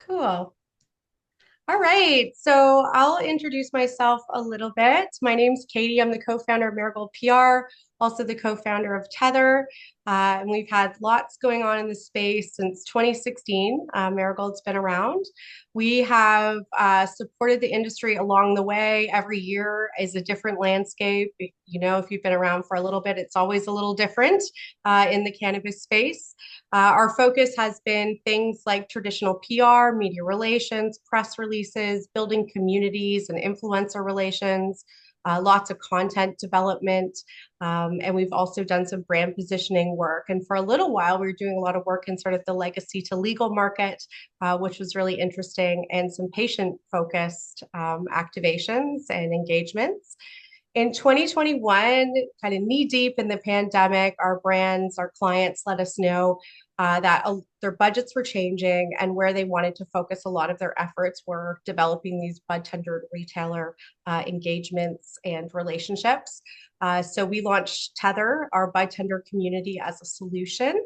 Cool. All right. So I'll introduce myself a little bit. My name's Katie. I'm the co-founder of Marigold PR, also the co-founder of Tether. And we've had lots going on in the space since 2016. Marigold's been around. We have supported the industry along the way. Every year is a different landscape. You know, if you've been around for a little bit, it's always a little different in the cannabis space. Our focus has been things like traditional PR, media relations, press releases, building communities and influencer relations, lots of content development. And we've also done some brand positioning work. And for a little while, we were doing a lot of work in sort of the legacy to legal market, which was really interesting, and some patient focused activations and engagements. In 2021, kind of knee deep in the pandemic, our brands, our clients let us know that their budgets were changing and where they wanted to focus a lot of their efforts were developing these Budtender retailer engagements and relationships. So we launched Tether, our Budtender community, as a solution.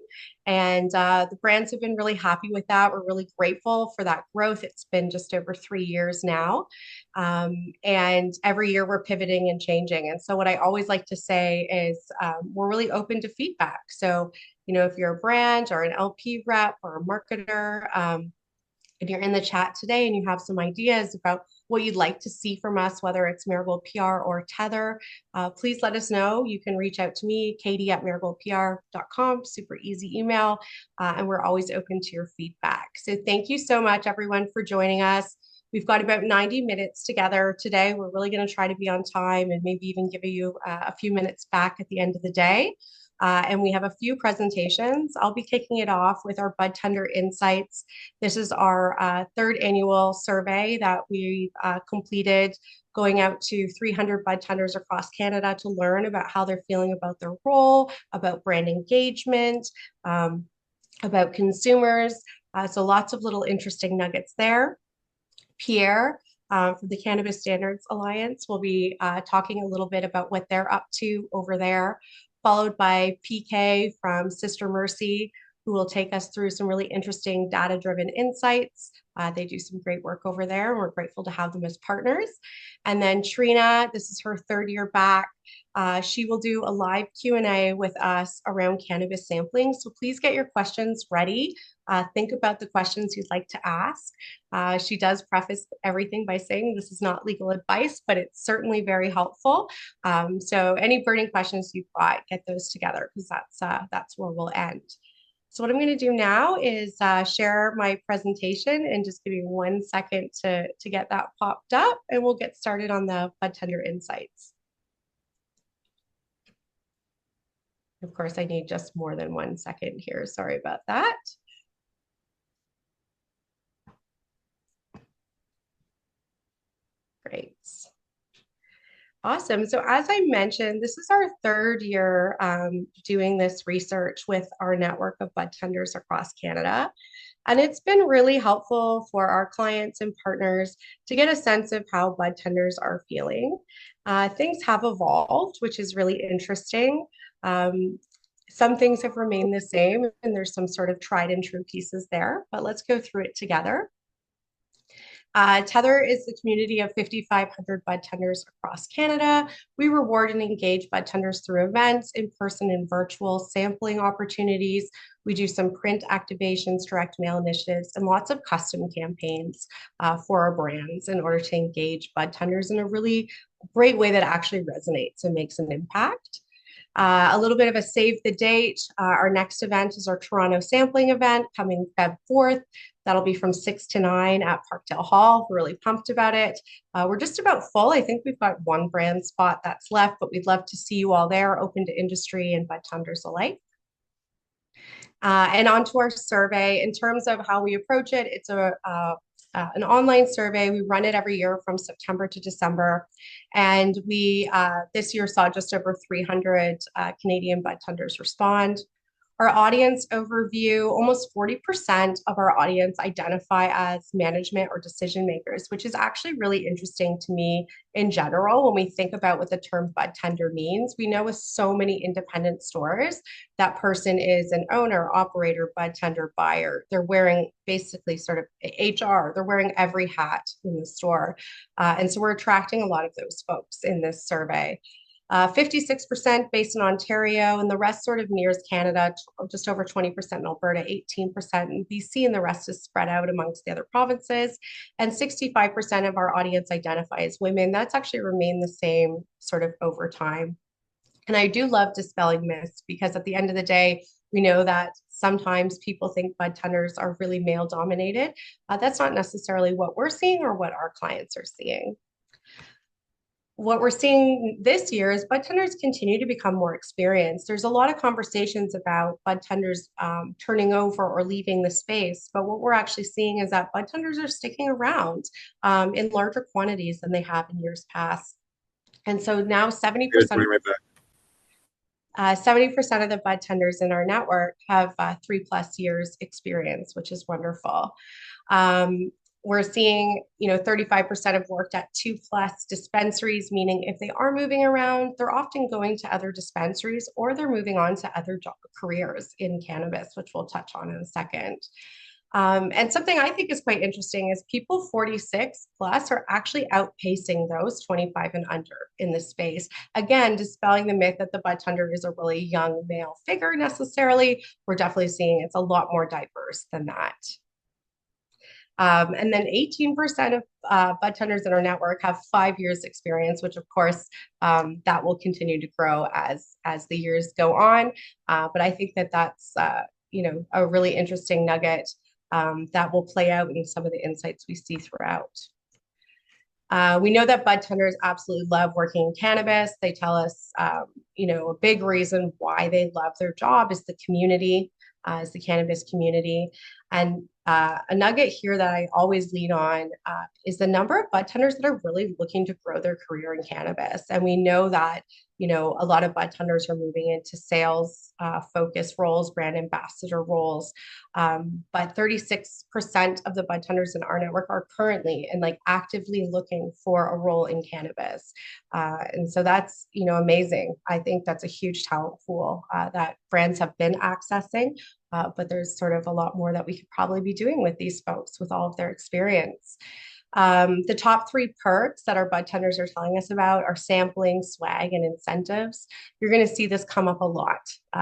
And the brands have been really happy with that. We're really grateful for that growth. It's been just over 3 years now. And every year we're pivoting and changing. And so what I always like to say is we're really open to feedback. So, you know, if you're a brand or an LP rep or a marketer, and you're in the chat today and you have some ideas about what you'd like to see from us, whether it's Marigold PR or Tether, please let us know. You can reach out to me, katie@marigoldpr.com, super easy email, and we're always open to your feedback. So thank you so much, everyone, for joining us. We've got about 90 minutes together today. We're really going to try to be on time and maybe even give you a few minutes back at the end of the day. And we have a few presentations. I'll be kicking it off with our Budtender Insights. This is our third annual survey that we completed, going out to 300 Budtenders across Canada to learn about how they're feeling about their role, about brand engagement, about consumers. So lots of little interesting nuggets there. Pierre from the Cannabis Standards Alliance will be talking a little bit about what they're up to over there, followed by PK from Sister Mercy, who will take us through some really interesting data-driven insights. They do some great work over there, and we're grateful to have them as partners. And then Trina, this is her third year back. She will do a live Q&A with us around cannabis sampling. So please get your questions ready. Think about the questions you'd like to ask. She does preface everything by saying this is not legal advice, but it's certainly very helpful. So any burning questions you've got, get those together, because that's where we'll end. So what I'm going to do now is share my presentation, and just give me 1 second to get that popped up, and we'll get started on the Budtender Insights. Of course, I need just more than 1 second here. Sorry about that. Great. Awesome. So as I mentioned, this is our third year doing this research with our network of Budtenders across Canada. And it's been really helpful for our clients and partners to get a sense of how Budtenders are feeling. Things have evolved, which is really interesting. Some things have remained the same, and there's some sort of tried and true pieces there, but let's go through it together. Tether is the community of 5,500 Budtenders across Canada. We reward and engage Budtenders through events, in-person and virtual sampling opportunities. We do some print activations, direct mail initiatives, and lots of custom campaigns for our brands in order to engage Budtenders in a really great way that actually resonates and makes an impact. A little bit of a save the date. Our next event is our Toronto sampling event coming Feb 4th. That'll be from 6 to 9 at Parkdale Hall. We're really pumped about it. We're just about full. I think we've got one brand spot that's left, but we'd love to see you all there, open to industry and Budtenders alike. And on to our survey. In terms of how we approach it, it's an online survey. We run it every year from September to December. And we this year saw just over 300 Canadian Budtenders respond. Our audience overview, almost 40% of our audience identify as management or decision makers, which is actually really interesting to me in general. When we think about what the term budtender means, we know with so many independent stores, that person is an owner, operator, budtender, buyer. They're wearing basically sort of HR, they're wearing every hat in the store. And so we're attracting a lot of those folks in this survey. 56% based in Ontario, and the rest sort of nears Canada, just over 20% in Alberta, 18% in BC, and the rest is spread out amongst the other provinces. And 65% of our audience identify as women. That's actually remained the same sort of over time. And I do love dispelling myths because at the end of the day, we know that sometimes people think budtenders are really male dominated. That's not necessarily what we're seeing or what our clients are seeing. What we're seeing this year is budtenders continue to become more experienced. There's a lot of conversations about budtenders turning over or leaving the space, but what we're actually seeing is that budtenders are sticking around in larger quantities than they have in years past. And so now 70% of 70% of the budtenders in our network have 3+ years experience, which is wonderful. We're seeing, 35% have worked at 2+ dispensaries, meaning if they are moving around, they're often going to other dispensaries or they're moving on to other careers in cannabis, which we'll touch on in a second. And something I think is quite interesting is people 46+ are actually outpacing those 25 and under in this space. Again, dispelling the myth that the budtender is a really young male figure necessarily. We're definitely seeing it's a lot more diverse than that. And then 18% of budtenders in our network have 5 years experience, which of course that will continue to grow as the years go on. But I think that that's a really interesting nugget that will play out in some of the insights we see throughout. We know that budtenders absolutely love working in cannabis. They tell us, a big reason why they love their job is the community, is the cannabis community. And a nugget here that I always lean on is the number of budtenders that are really looking to grow their career in cannabis. And we know that, a lot of budtenders are moving into sales focus roles, brand ambassador roles. But 36% of the budtenders in our network are currently and actively looking for a role in cannabis. And so that's, amazing. I think that's a huge talent pool that brands have been accessing. But there's sort of a lot more that we could probably be doing with these folks with all of their experience. The top 3 perks that our budtenders are telling us about are sampling, swag, and incentives. You're going to see this come up a lot.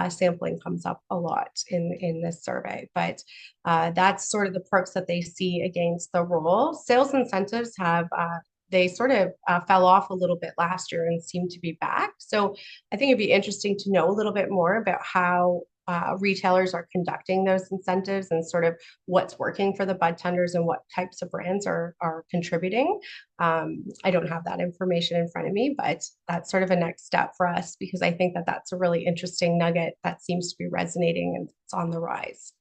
Sampling comes up a lot in this survey, but that's sort of the perks that they see against the role. Sales incentives have they sort of fell off a little bit last year and seem to be back. So I think it'd be interesting to know a little bit more about how retailers are conducting those incentives and sort of what's working for the budtenders and what types of brands are contributing. I don't have that information in front of me, but that's sort of a next step for us because I think that that's a really interesting nugget that seems to be resonating and it's on the rise.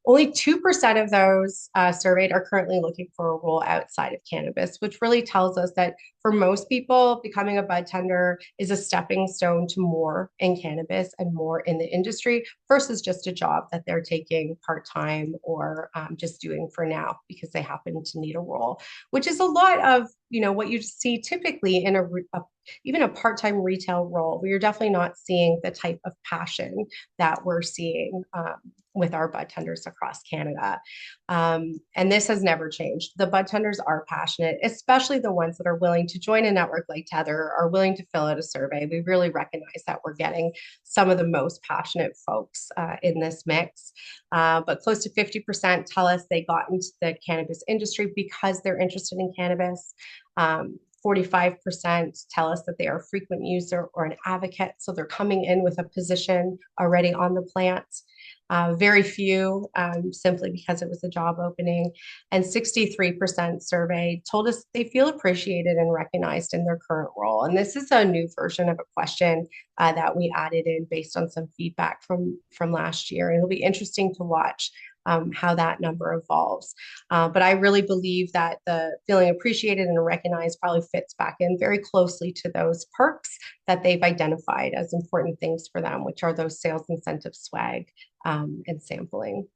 Only 2% of those surveyed are currently looking for a role outside of cannabis, which really tells us that for most people, becoming a budtender is a stepping stone to more in cannabis and more in the industry versus just a job that they're taking part-time or just doing for now because they happen to need a role, which is a lot of what you see typically in even a part-time retail role. We are definitely not seeing the type of passion that we're seeing with our budtenders across Canada. And this has never changed. The budtenders are passionate, especially the ones that are willing to join a network like Tether, are willing to fill out a survey. We really recognize that we're getting some of the most passionate folks in this mix. But close to 50% tell us they got into the cannabis industry because they're interested in cannabis. 45% tell us that they are a frequent user or an advocate. So they're coming in with a position already on the plant. Very few simply because it was a job opening. And 63% surveyed told us they feel appreciated and recognized in their current role. And this is a new version of a question that we added in based on some feedback from last year. And it'll be interesting to watch how that number evolves. But I really believe that the feeling appreciated and recognized probably fits back in very closely to those perks that they've identified as important things for them, which are those sales incentive swag and sampling.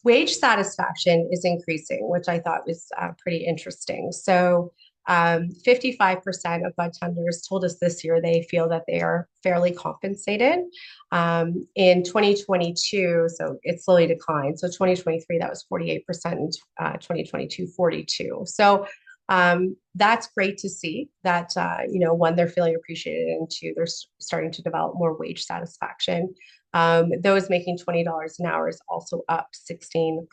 Wage satisfaction is increasing, which I thought was pretty interesting. So 55% of Budtenders told us this year they feel that they are fairly compensated. In 2022, so it slowly declined. So 2023, that was 48%, in 2022, 42%. So that's great to see that, one, they're feeling appreciated, and two, they're starting to develop more wage satisfaction. Those making $20 an hour is also up 16%.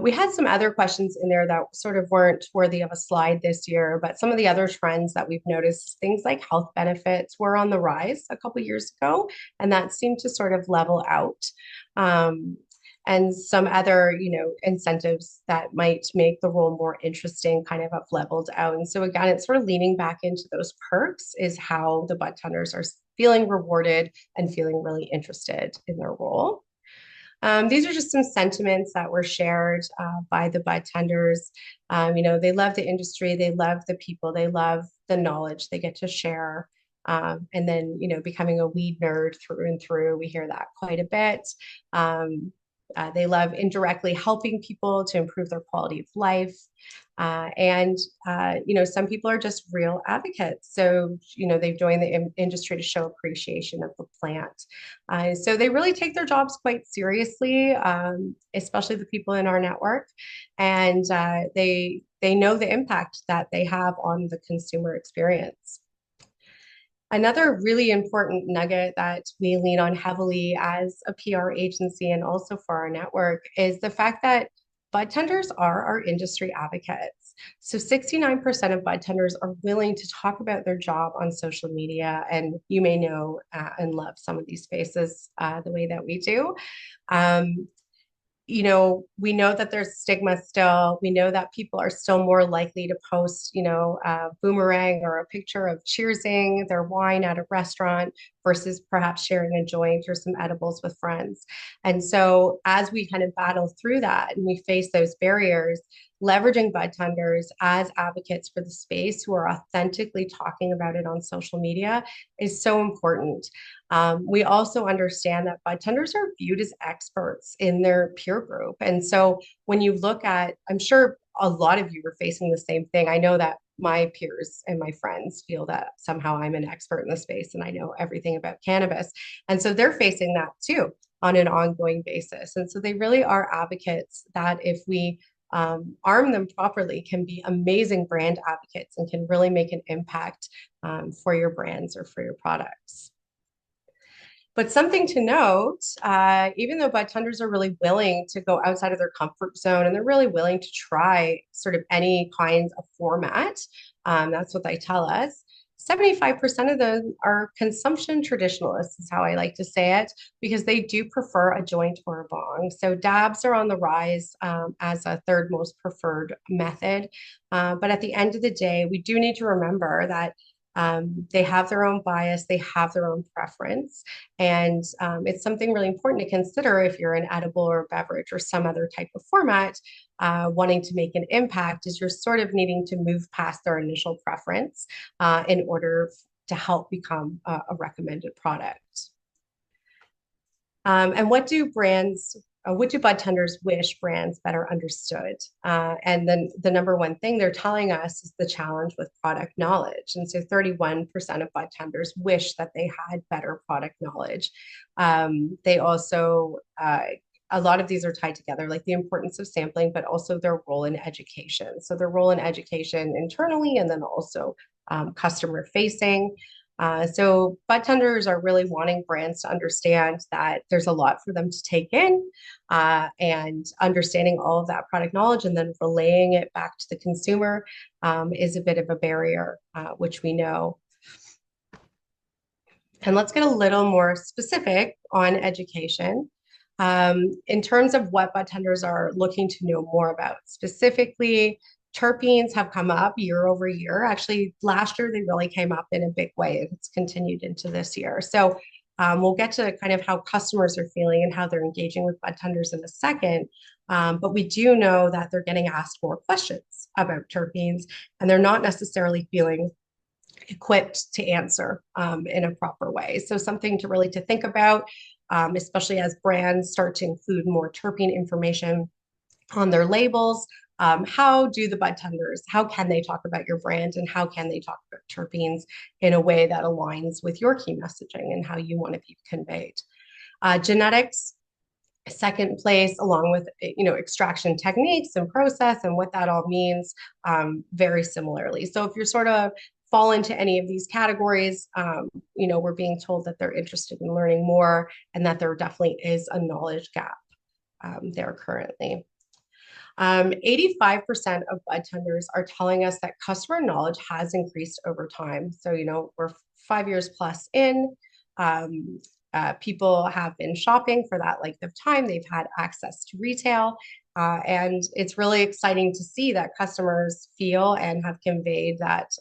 We had some other questions in there that sort of weren't worthy of a slide this year, but some of the other trends that we've noticed, things like health benefits were on the rise a couple of years ago, and that seemed to sort of level out. And some other, incentives that might make the role more interesting kind of have leveled out. And so again, it's sort of leaning back into those perks is how the Budtenders are feeling rewarded and feeling really interested in their role. These are just some sentiments that were shared by the Budtenders. They love the industry, they love the people, they love the knowledge they get to share. And then, becoming a weed nerd through and through, we hear that quite a bit. They love indirectly helping people to improve their quality of life. Some people are just real advocates. So, they've joined the industry to show appreciation of the plant. So they really take their jobs quite seriously, especially the people in our network. And they know the impact that they have on the consumer experience. Another really important nugget that we lean on heavily as a PR agency and also for our network is the fact that Budtenders are our industry advocates. So 69% of Budtenders are willing to talk about their job on social media. And you may know and love some of these faces the way that we do. We know that there's stigma still. We know that people are still more likely to post, a boomerang or a picture of cheersing their wine at a restaurant versus perhaps sharing a joint or some edibles with friends. And so as we kind of battle through that and we face those barriers, leveraging Budtenders as advocates for the space who are authentically talking about it on social media is so important. We also understand that Budtenders are viewed as experts in their peer group. And so when you look at, I'm sure a lot of you are facing the same thing. I know that my peers and my friends feel that somehow I'm an expert in the space and I know everything about cannabis. And so they're facing that too on an ongoing basis. And so they really are advocates that if we arm them properly, can be amazing brand advocates and can really make an impact for your brands or for your products. But something to note, even though Budtenders are really willing to go outside of their comfort zone and they're really willing to try sort of any kind of format, that's what they tell us, 75% of them are consumption traditionalists, is how I like to say it, because they do prefer a joint or a bong. So dabs are on the rise as a third most preferred method. But at the end of the day, we do need to remember that they have their own bias, they have their own preference. And it's something really important to consider if you're an edible or beverage or some other type of format wanting to make an impact, is you're sort of needing to move past their initial preference in order to help become a recommended product. And what do Budtenders wish brands better understood? And then the number one thing they're telling us is the challenge with product knowledge. And so 31% of Budtenders wish that they had better product knowledge. They also, a lot of these are tied together, like the importance of sampling, but also their role in education. So their role in education internally and then also customer facing. So Budtenders are really wanting brands to understand that there's a lot for them to take in and understanding all of that product knowledge and then relaying it back to the consumer is a bit of a barrier, which we know. And let's get a little more specific on education. In terms of what Budtenders are looking to know more about, specifically, terpenes have come up year over year. Actually, last year they really came up in a big way. It's continued into this year. So We'll get to kind of how customers are feeling and how they're engaging with Budtenders in a second. But we do know that they're getting asked more questions about terpenes, and they're not necessarily feeling equipped to answer in a proper way. So something to really to think about, especially as brands start to include more terpene information on their labels. How do the budtenders, how can they talk about your brand and how can they talk about terpenes in a way that aligns with your key messaging and how you want to be conveyed? Genetics, second place, along with extraction techniques and process and what that all means, very similarly. So if you're sort of fall into any of these categories, we're being told that they're interested in learning more and that there definitely is a knowledge gap there currently. 85% of budtenders are telling us that customer knowledge has increased over time. So, we're 5 years plus in. People have been shopping for that length of time. They've had access to retail. And it's really exciting to see that customers feel and have conveyed that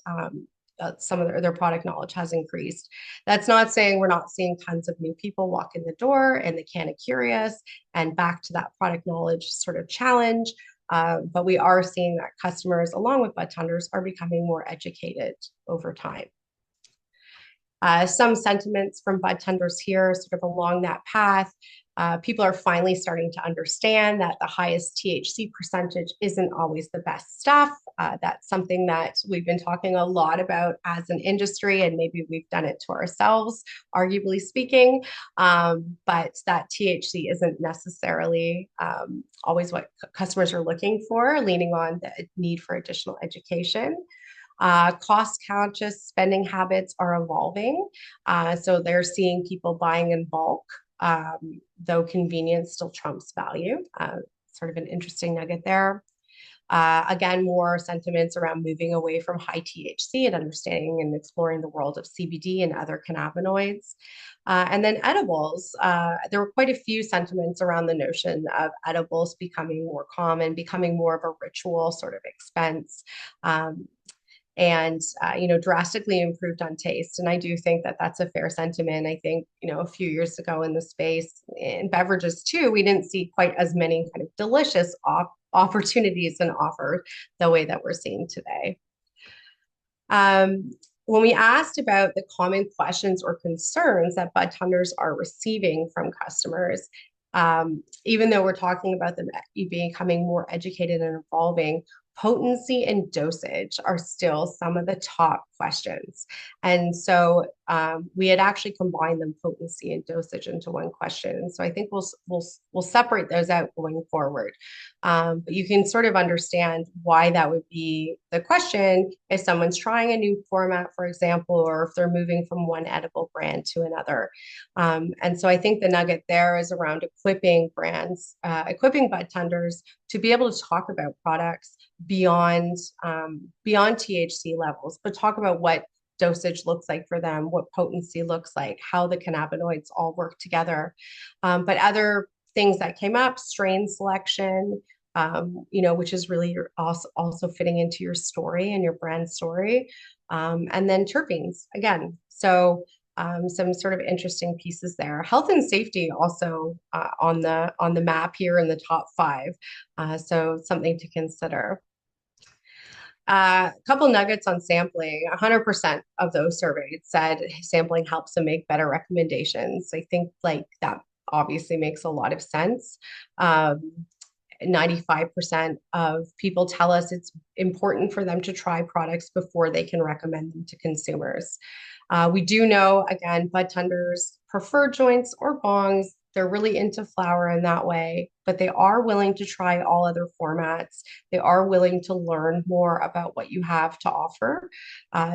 some of their product knowledge has increased. That's not saying we're not seeing tons of new people walk in the door and the can of curious and back to that product knowledge sort of challenge. But we are seeing that customers, along with budtenders, are becoming more educated over time. Some sentiments from budtenders here, sort of along that path. People are finally starting to understand that the highest THC percentage isn't always the best stuff. That's something that we've been talking a lot about as an industry, and maybe we've done it to ourselves, arguably speaking. But that THC isn't necessarily always what customers are looking for, leaning on the need for additional education. Cost-conscious spending habits are evolving. So they're seeing people buying in bulk, though convenience still trumps value. Sort of an interesting nugget there. Again, more sentiments around moving away from high THC and understanding and exploring the world of CBD and other cannabinoids. And then edibles, there were quite a few sentiments around the notion of edibles becoming more common, becoming more of a ritual sort of expense. And drastically improved on taste. And I do think that that's a fair sentiment. I think, a few years ago in the space, in beverages too, we didn't see quite as many kind of delicious opportunities and offers the way that we're seeing today. When we asked about the common questions or concerns that budtenders are receiving from customers, even though we're talking about them becoming more educated and evolving, potency and dosage are still some of the top questions. And so we had actually combined them, potency and dosage, into one question. And so I think we'll separate those out going forward. But you can sort of understand why that would be the question if someone's trying a new format, for example, or if they're moving from one edible brand to another. And so I think the nugget there is around equipping brands, equipping budtenders to be able to talk about products beyond THC levels, but talk about what dosage looks like for them, what potency looks like, how the cannabinoids all work together. But other things that came up, strain selection, which is really also fitting into your story and your brand story. And then terpenes again. So some sort of interesting pieces there. Health and safety also on the map here in the top 5. So something to consider. A couple nuggets on sampling. 100% of those surveyed said sampling helps them make better recommendations. I think that obviously makes a lot of sense. 95% of people tell us it's important for them to try products before they can recommend them to consumers. We do know, again, budtenders prefer joints or bongs. They're really into flower in that way, but they are willing to try all other formats. They are willing to learn more about what you have to offer.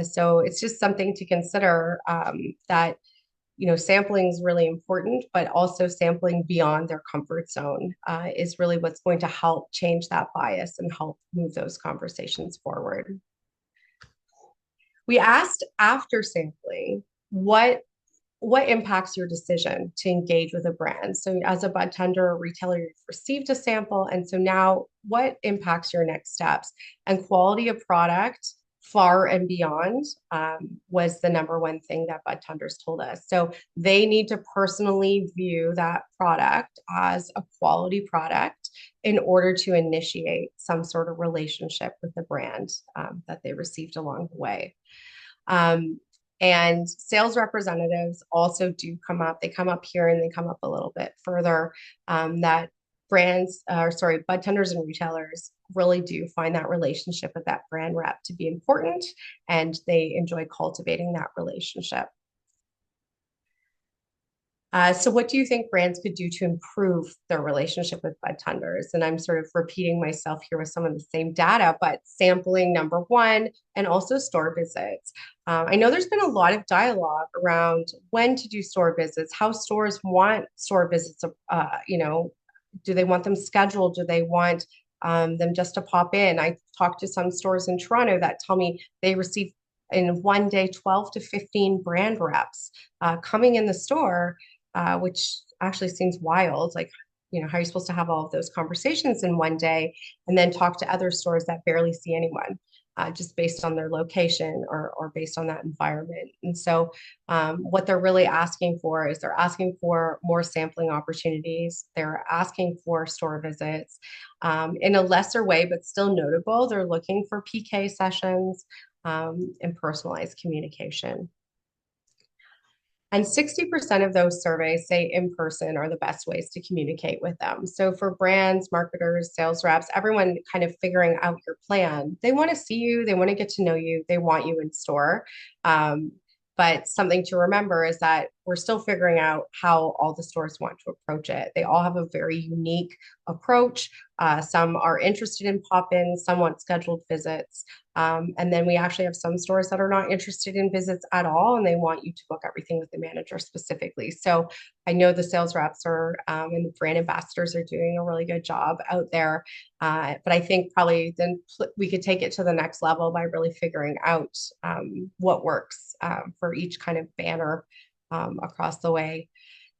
So it's just something to consider that sampling is really important, but also sampling beyond their comfort zone is really what's going to help change that bias and help move those conversations forward. We asked after sampling, what impacts your decision to engage with a brand? So as a budtender or retailer, you've received a sample. And so now what impacts your next steps? And quality of product far and beyond was the number one thing that Budtenders told us. So they need to personally view that product as a quality product in order to initiate some sort of relationship with the brand that they received along the way. Um, and sales representatives also do come up. They come up here and they come up a little bit further that Budtenders and retailers really do find that relationship with that brand rep to be important, and they enjoy cultivating that relationship. So what do you think brands could do to improve their relationship with budtenders? And I'm sort of repeating myself here with some of the same data, but sampling, number one, and also store visits. I know there's been a lot of dialogue around when to do store visits, how stores want store visits. Do they want them scheduled? Do they want them just to pop in? I talked to some stores in Toronto that tell me they receive in one day 12 to 15 brand reps coming in the store, which actually seems wild. Like, how are you supposed to have all of those conversations in one day and then talk to other stores that barely see anyone, just based on their location or based on that environment? And so what they're really asking for is they're asking for more sampling opportunities. They're asking for store visits in a lesser way, but still notable. They're looking for PK sessions and personalized communication. And 60% of those surveys say in person are the best ways to communicate with them. So for brands, marketers, sales reps, everyone kind of figuring out your plan, they want to see you, they want to get to know you, they want you in store. But something to remember is that we're still figuring out how all the stores want to approach it. They all have a very unique approach. Some are interested in pop-ins, some want scheduled visits. And then we actually have some stores that are not interested in visits at all, and they want you to book everything with the manager specifically. So I know the sales reps and the brand ambassadors are doing a really good job out there. But I think probably then we could take it to the next level by really figuring out what works for each kind of banner across the way.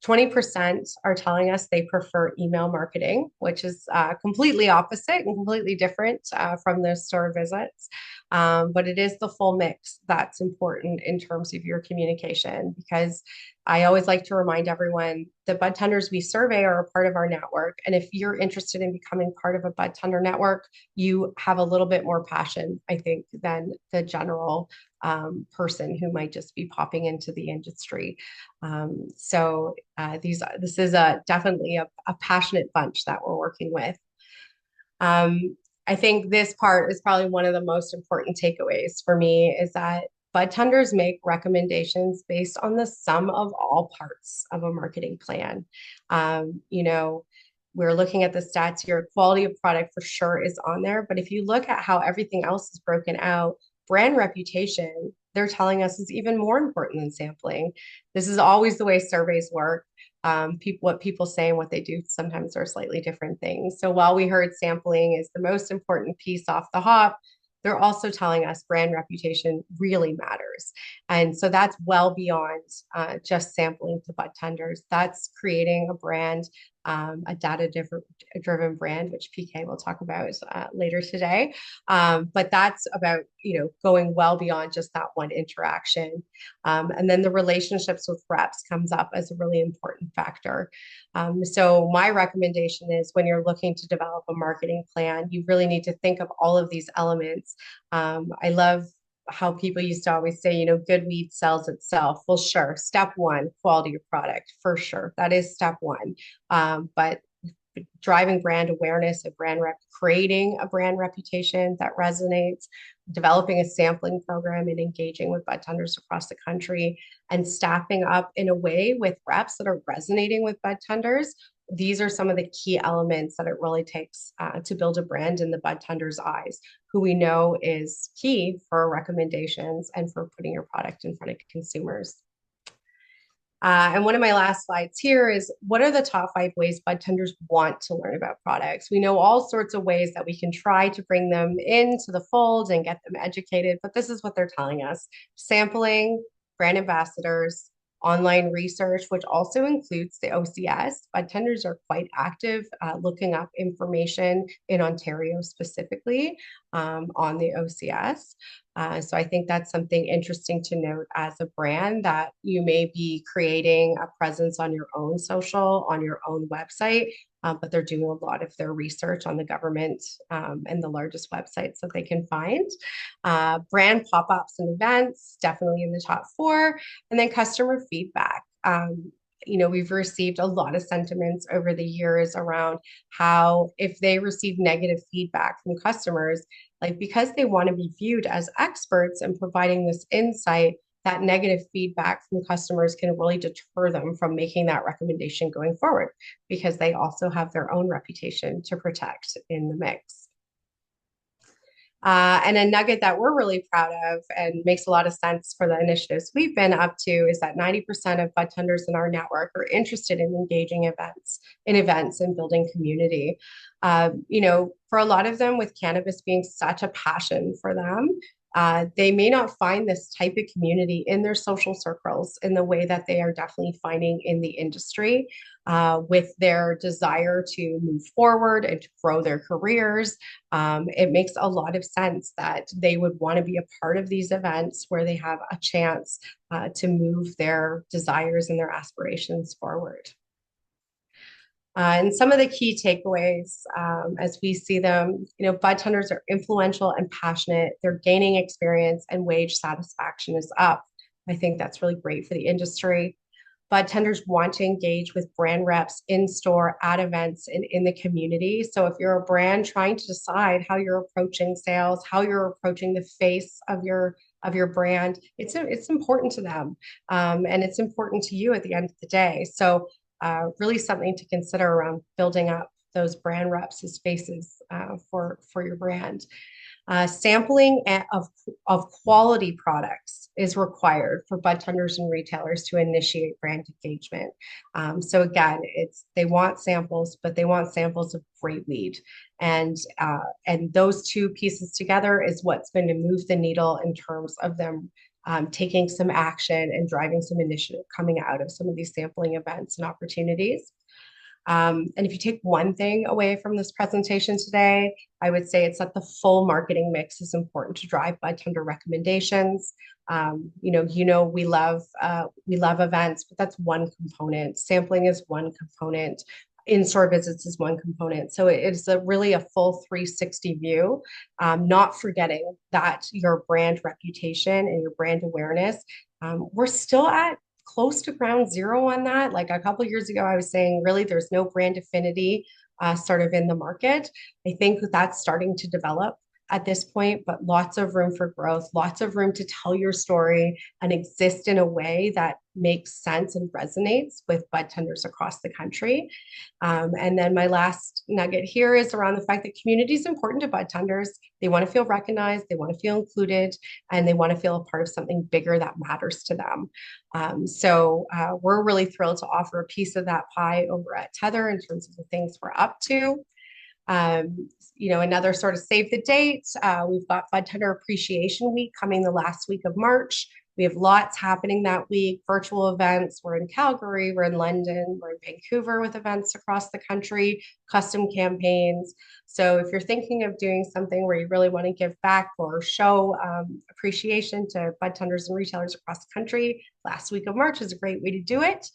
20% are telling us they prefer email marketing, which is completely opposite and completely different from those store visits. But it is the full mix that's important in terms of your communication, because I always like to remind everyone the Budtenders we survey are a part of our network. And if you're interested in becoming part of a Budtender network, you have a little bit more passion, I think, than the general person who might just be popping into the industry. This is definitely a passionate bunch that we're working with. I think this part is probably one of the most important takeaways for me, is that Budtenders make recommendations based on the sum of all parts of a marketing plan. We're looking at the stats here. Quality of product for sure is on there, but if you look at how everything else is broken out, brand reputation, they're telling us, is even more important than sampling. This is always the way surveys work. What people say and what they do sometimes are slightly different things. So while we heard sampling is the most important piece off the hop, they're also telling us brand reputation really matters. And so that's well beyond just sampling to budtenders. That's creating a brand, a data-driven brand, which PK will talk about later today. But that's about, going well beyond just that one interaction. And then the relationships with reps comes up as a really important factor. So my recommendation is, when you're looking to develop a marketing plan, you really need to think of all of these elements. I love how people used to always say, good weed sells itself. Well, sure. Step one, quality of product, for sure. That is step one. But driving brand awareness, creating a brand reputation that resonates, developing a sampling program and engaging with budtenders across the country, and staffing up in a way with reps that are resonating with budtenders. These are some of the key elements that it really takes to build a brand in the budtenders' eyes, who we know is key for recommendations and for putting your product in front of consumers. And one of my last slides here is, what are the top 5 ways budtenders want to learn about products? We know all sorts of ways that we can try to bring them into the fold and get them educated, but this is what they're telling us: sampling, brand ambassadors, online research, which also includes the OCS. Budtenders are quite active looking up information in Ontario specifically on the OCS. So I think that's something interesting to note as a brand, that you may be creating a presence on your own social, on your own website, but they're doing a lot of their research on the government and the largest websites that they can find. Brand pop-ups and events, definitely in the top four. And then customer feedback. We've received a lot of sentiments over the years around how if they receive negative feedback from customers, like because they want to be viewed as experts and providing this insight, that negative feedback from customers can really deter them from making that recommendation going forward, because they also have their own reputation to protect in the mix. And a nugget that we're really proud of and makes a lot of sense for the initiatives we've been up to is that 90% of budtenders in our network are interested in engaging events and building community. For a lot of them, with cannabis being such a passion for them, they may not find this type of community in their social circles in the way that they are definitely finding in the industry, with their desire to move forward and to grow their careers. It makes a lot of sense that they would want to be a part of these events where they have a chance to move their desires and their aspirations forward. And some of the key takeaways as we see them, budtenders are influential and passionate. They're gaining experience and wage satisfaction is up. I think that's really great for the industry. Budtenders want to engage with brand reps in store, at events, and in the community. So if you're a brand trying to decide how you're approaching sales, how you're approaching the face of your brand, it's important to them, and it's important to you at the end of the day. So really something to consider around building up those brand reps as faces for your brand. Sampling of quality products is required for budtenders and retailers to initiate brand engagement. So again, they want samples, but they want samples of great weed, and those two pieces together is what's going to move the needle in terms of them taking some action and driving some initiative coming out of some of these sampling events and opportunities. And if you take one thing away from this presentation today, I would say it's that the full marketing mix is important to drive budtender recommendations. We love events, but that's one component. Sampling is one component. In-store visits is one component. So it's really a full 360 view, not forgetting that your brand reputation and your brand awareness, we're still at close to ground zero on that. Like a couple of years ago, I was saying really there's no brand affinity sort of in the market. I think that's starting to develop at this point, but lots of room for growth, lots of room to tell your story and exist in a way that makes sense and resonates with budtenders across the country. And then my last nugget here is around the fact that community is important to budtenders. They want to feel recognized, they want to feel included, and they want to feel a part of something bigger that matters to them. So we're really thrilled to offer a piece of that pie over at Tether in terms of the things we're up to. Another sort of save the date. We've got Budtender Appreciation Week coming the last week of March. We have lots happening that week, virtual events. We're in Calgary, we're in London, we're in Vancouver with events across the country, custom campaigns. So if you're thinking of doing something where you really want to give back or show appreciation to budtenders and retailers across the country, last week of March is a great way to do it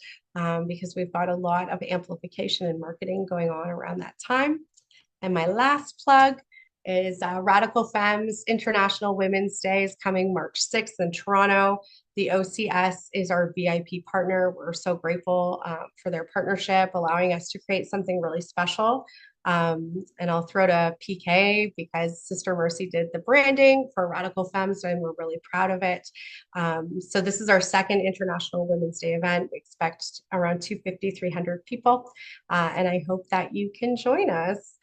because we've got a lot of amplification and marketing going on around that time. And my last plug is Radical Femmes International Women's Day is coming March 6th in Toronto. The OCS is our VIP partner. We're so grateful for their partnership, allowing us to create something really special. And I'll throw to PK because Sister Mercy did the branding for Radical Femmes, and we're really proud of it. So this is our second International Women's Day event. We expect around 250, 300 people, and I hope that you can join us.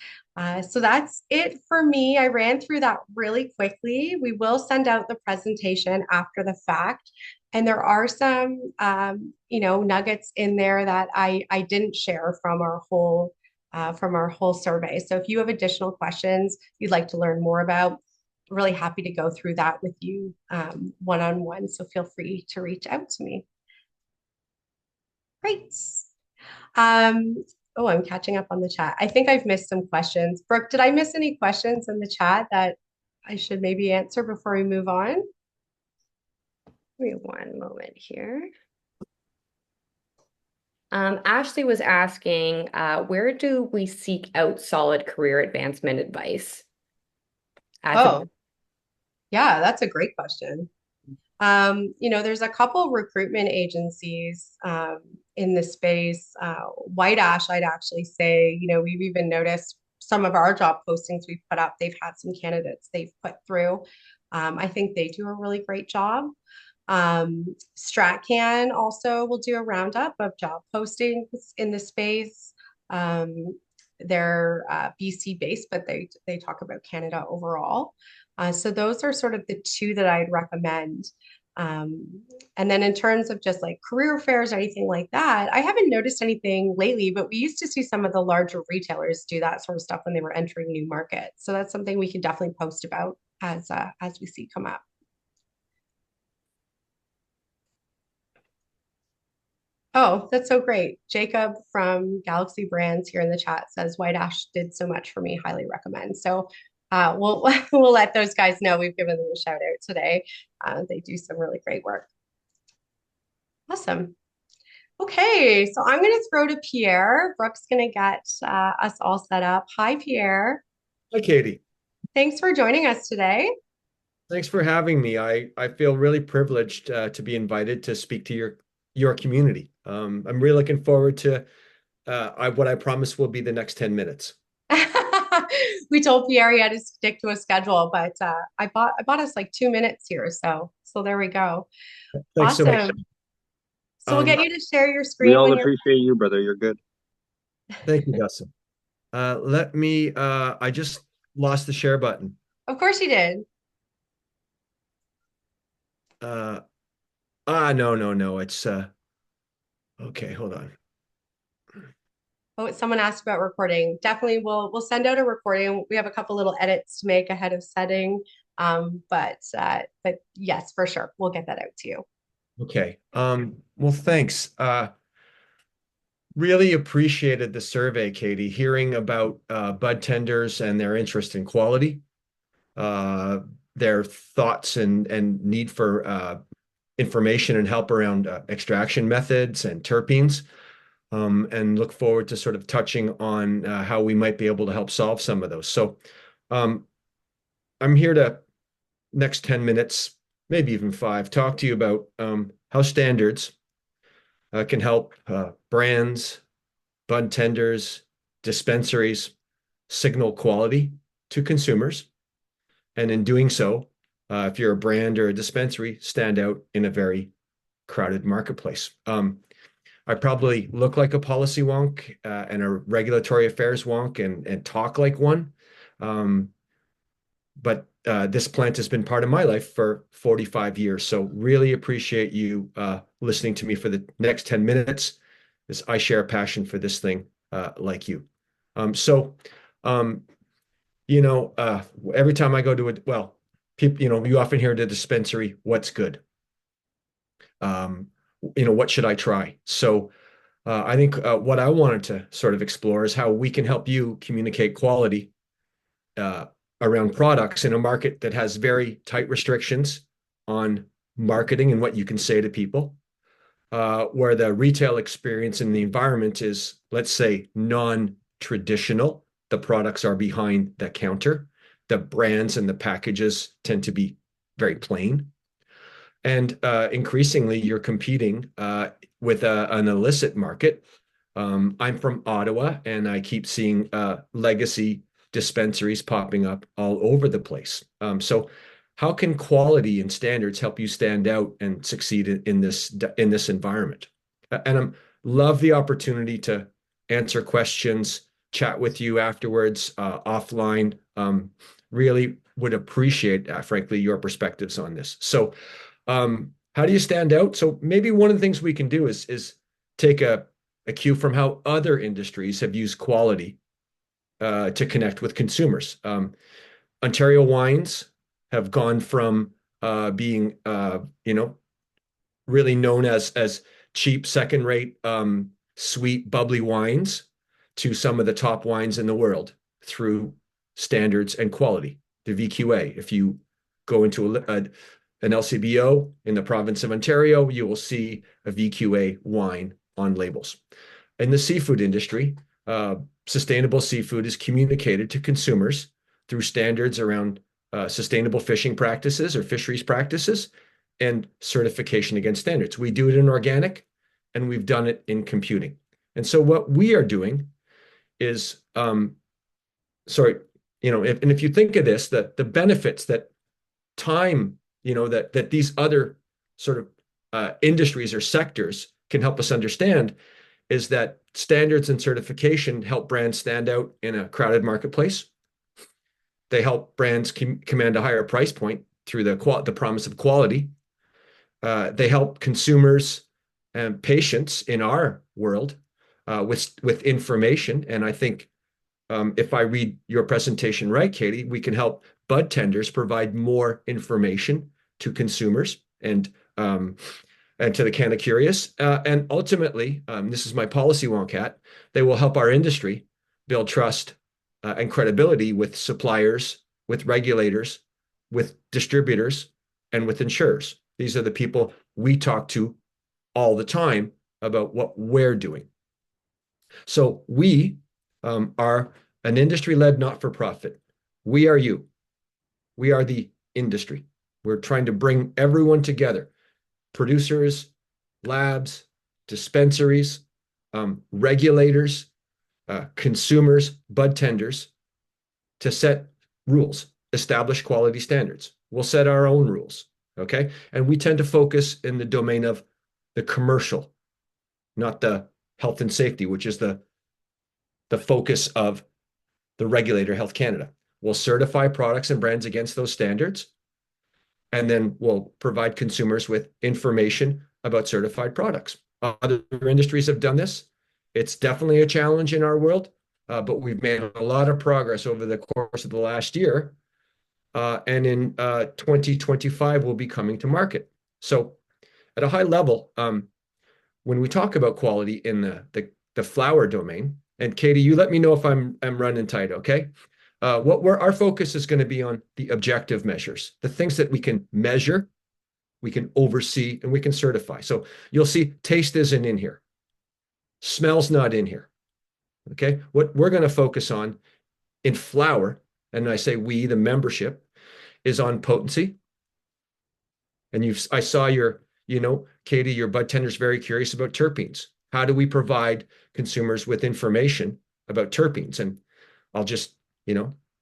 So that's it for me. I ran through that really quickly. We will send out the presentation after the fact. And there are some, nuggets in there that I didn't share from our whole survey. So if you have additional questions you'd like to learn more about, really happy to go through that with you one-on-one. So feel free to reach out to me. Great. Um, oh, I'm catching up on the chat. I think I've missed some questions. Brooke, did I miss any questions in the chat that I should maybe answer before we move on? Give me one moment here. Ashley was asking, where do we seek out solid career advancement advice as a Oh, yeah, that's a great question. There's a couple recruitment agencies in the space. White Ash, I'd actually say, we've even noticed some of our job postings we've put up, they've had some candidates they've put through. I think they do a really great job. StratCan also will do a roundup of job postings in the space. They're BC based, but they talk about Canada overall. So those are sort of the two that I'd recommend. And then in terms of just like career fairs or anything like that, I haven't noticed anything lately, but we used to see some of the larger retailers do that sort of stuff when they were entering new markets. So that's something we can definitely post about as we see come up. Oh, that's so great. Jacob from Galaxy Brands here in the chat says White Ash did so much for me, highly recommend. So we'll we'll let those guys know we've given them a shout out today. They do some really great work. Awesome. Okay, so I'm going to throw to Pierre. Brooke's going to get us all set up. Hi, Pierre. Hi, Katie. Thanks for joining us today. Thanks for having me. I feel really privileged to be invited to speak to your community. I'm really looking forward to what I promise will be the next 10 minutes. We told Pierre he had to stick to a schedule, but I bought us like 2 minutes here, so there we go. Thanks so much. Awesome. So we'll get you to share your We screen all when you're. appreciate you, brother. You're good. Thank you, Dustin. I just lost the share button. Of course you did. Uh, no. Okay, hold on. Oh, someone asked about recording. Definitely, we'll send out a recording. We have a couple little edits to make ahead of setting, but yes, for sure, we'll get that out to you. Okay. Well, thanks. Really appreciated the survey, Katie, hearing about Budtenders and their interest in quality, their thoughts and need for information and help around extraction methods and terpenes, and look forward to sort of touching on how we might be able to help solve some of those. So um, I'm here to, next 10 minutes, maybe even 5, talk to you about how standards can help brands, budtenders, dispensaries signal quality to consumers. And in doing so, if you're a brand or a dispensary, stand out in a very crowded marketplace. I probably look like a policy wonk and a regulatory affairs wonk and talk like one. But this plant has been part of my life for 45 years. So really appreciate you listening to me for the next 10 minutes, as I share a passion for this thing like you. So, every time I go to people, you often hear at a dispensary, what's good? What should I try? So I think what I wanted to sort of explore is how we can help you communicate quality around products in a market that has very tight restrictions on marketing and what you can say to people, where the retail experience and the environment is, let's say, non-traditional. The products are behind the counter. The brands and the packages tend to be very plain. And increasingly, you're competing with an illicit market. I'm from Ottawa, and I keep seeing legacy dispensaries popping up all over the place. So how can quality and standards help you stand out and succeed in this environment? And I love the opportunity to answer questions, chat with you afterwards, offline. Really would appreciate, frankly, your perspectives on this. So how do you stand out? So maybe one of the things we can do is take a cue from how other industries have used quality to connect with consumers. Ontario wines have gone from being, really known as cheap, second-rate, sweet, bubbly wines to some of the top wines in the world through standards and quality, the VQA. If you go into an LCBO in the province of Ontario, you will see a VQA wine on labels. In the seafood industry, sustainable seafood is communicated to consumers through standards around sustainable fishing practices or fisheries practices and certification against standards. We do it in organic, and we've done it in computing. And so what we are doing is, if you think of this, that the benefits that time, that these other sort of industries or sectors can help us understand is that standards and certification help brands stand out in a crowded marketplace. They help brands command a higher price point through the promise of quality. They help consumers and patients in our world with information. And I think if I read your presentation right, Katie, we can help Budtenders provide more information to consumers and to the kind of curious. And ultimately, this is my policy wonk hat, they will help our industry build trust and credibility with suppliers, with regulators, with distributors, and with insurers. These are the people we talk to all the time about what we're doing. So we are an industry-led not-for-profit. We are you. We are the industry. We're trying to bring everyone together. Producers, labs, dispensaries, regulators, consumers, budtenders, to set rules, establish quality standards. We'll set our own rules, okay? And we tend to focus in the domain of the commercial, not the health and safety, which is the focus of the regulator, Health Canada. We'll certify products and brands against those standards, and then we'll provide consumers with information about certified products. Other industries have done this. It's definitely a challenge in our world, but we've made a lot of progress over the course of the last year. And in 2025, we'll be coming to market. So at a high level, when we talk about quality in the flower domain, and Katie, you let me know if I'm running tight, okay? Our focus is going to be on the objective measures, the things that we can measure, we can oversee, and we can certify. So you'll see taste isn't in here. Smell's not in here, okay? What we're going to focus on in flower, and I say we, the membership, is on potency. And I saw Katie, your Budtender's very curious about terpenes. How do we provide consumers with information about terpenes? And I'll just,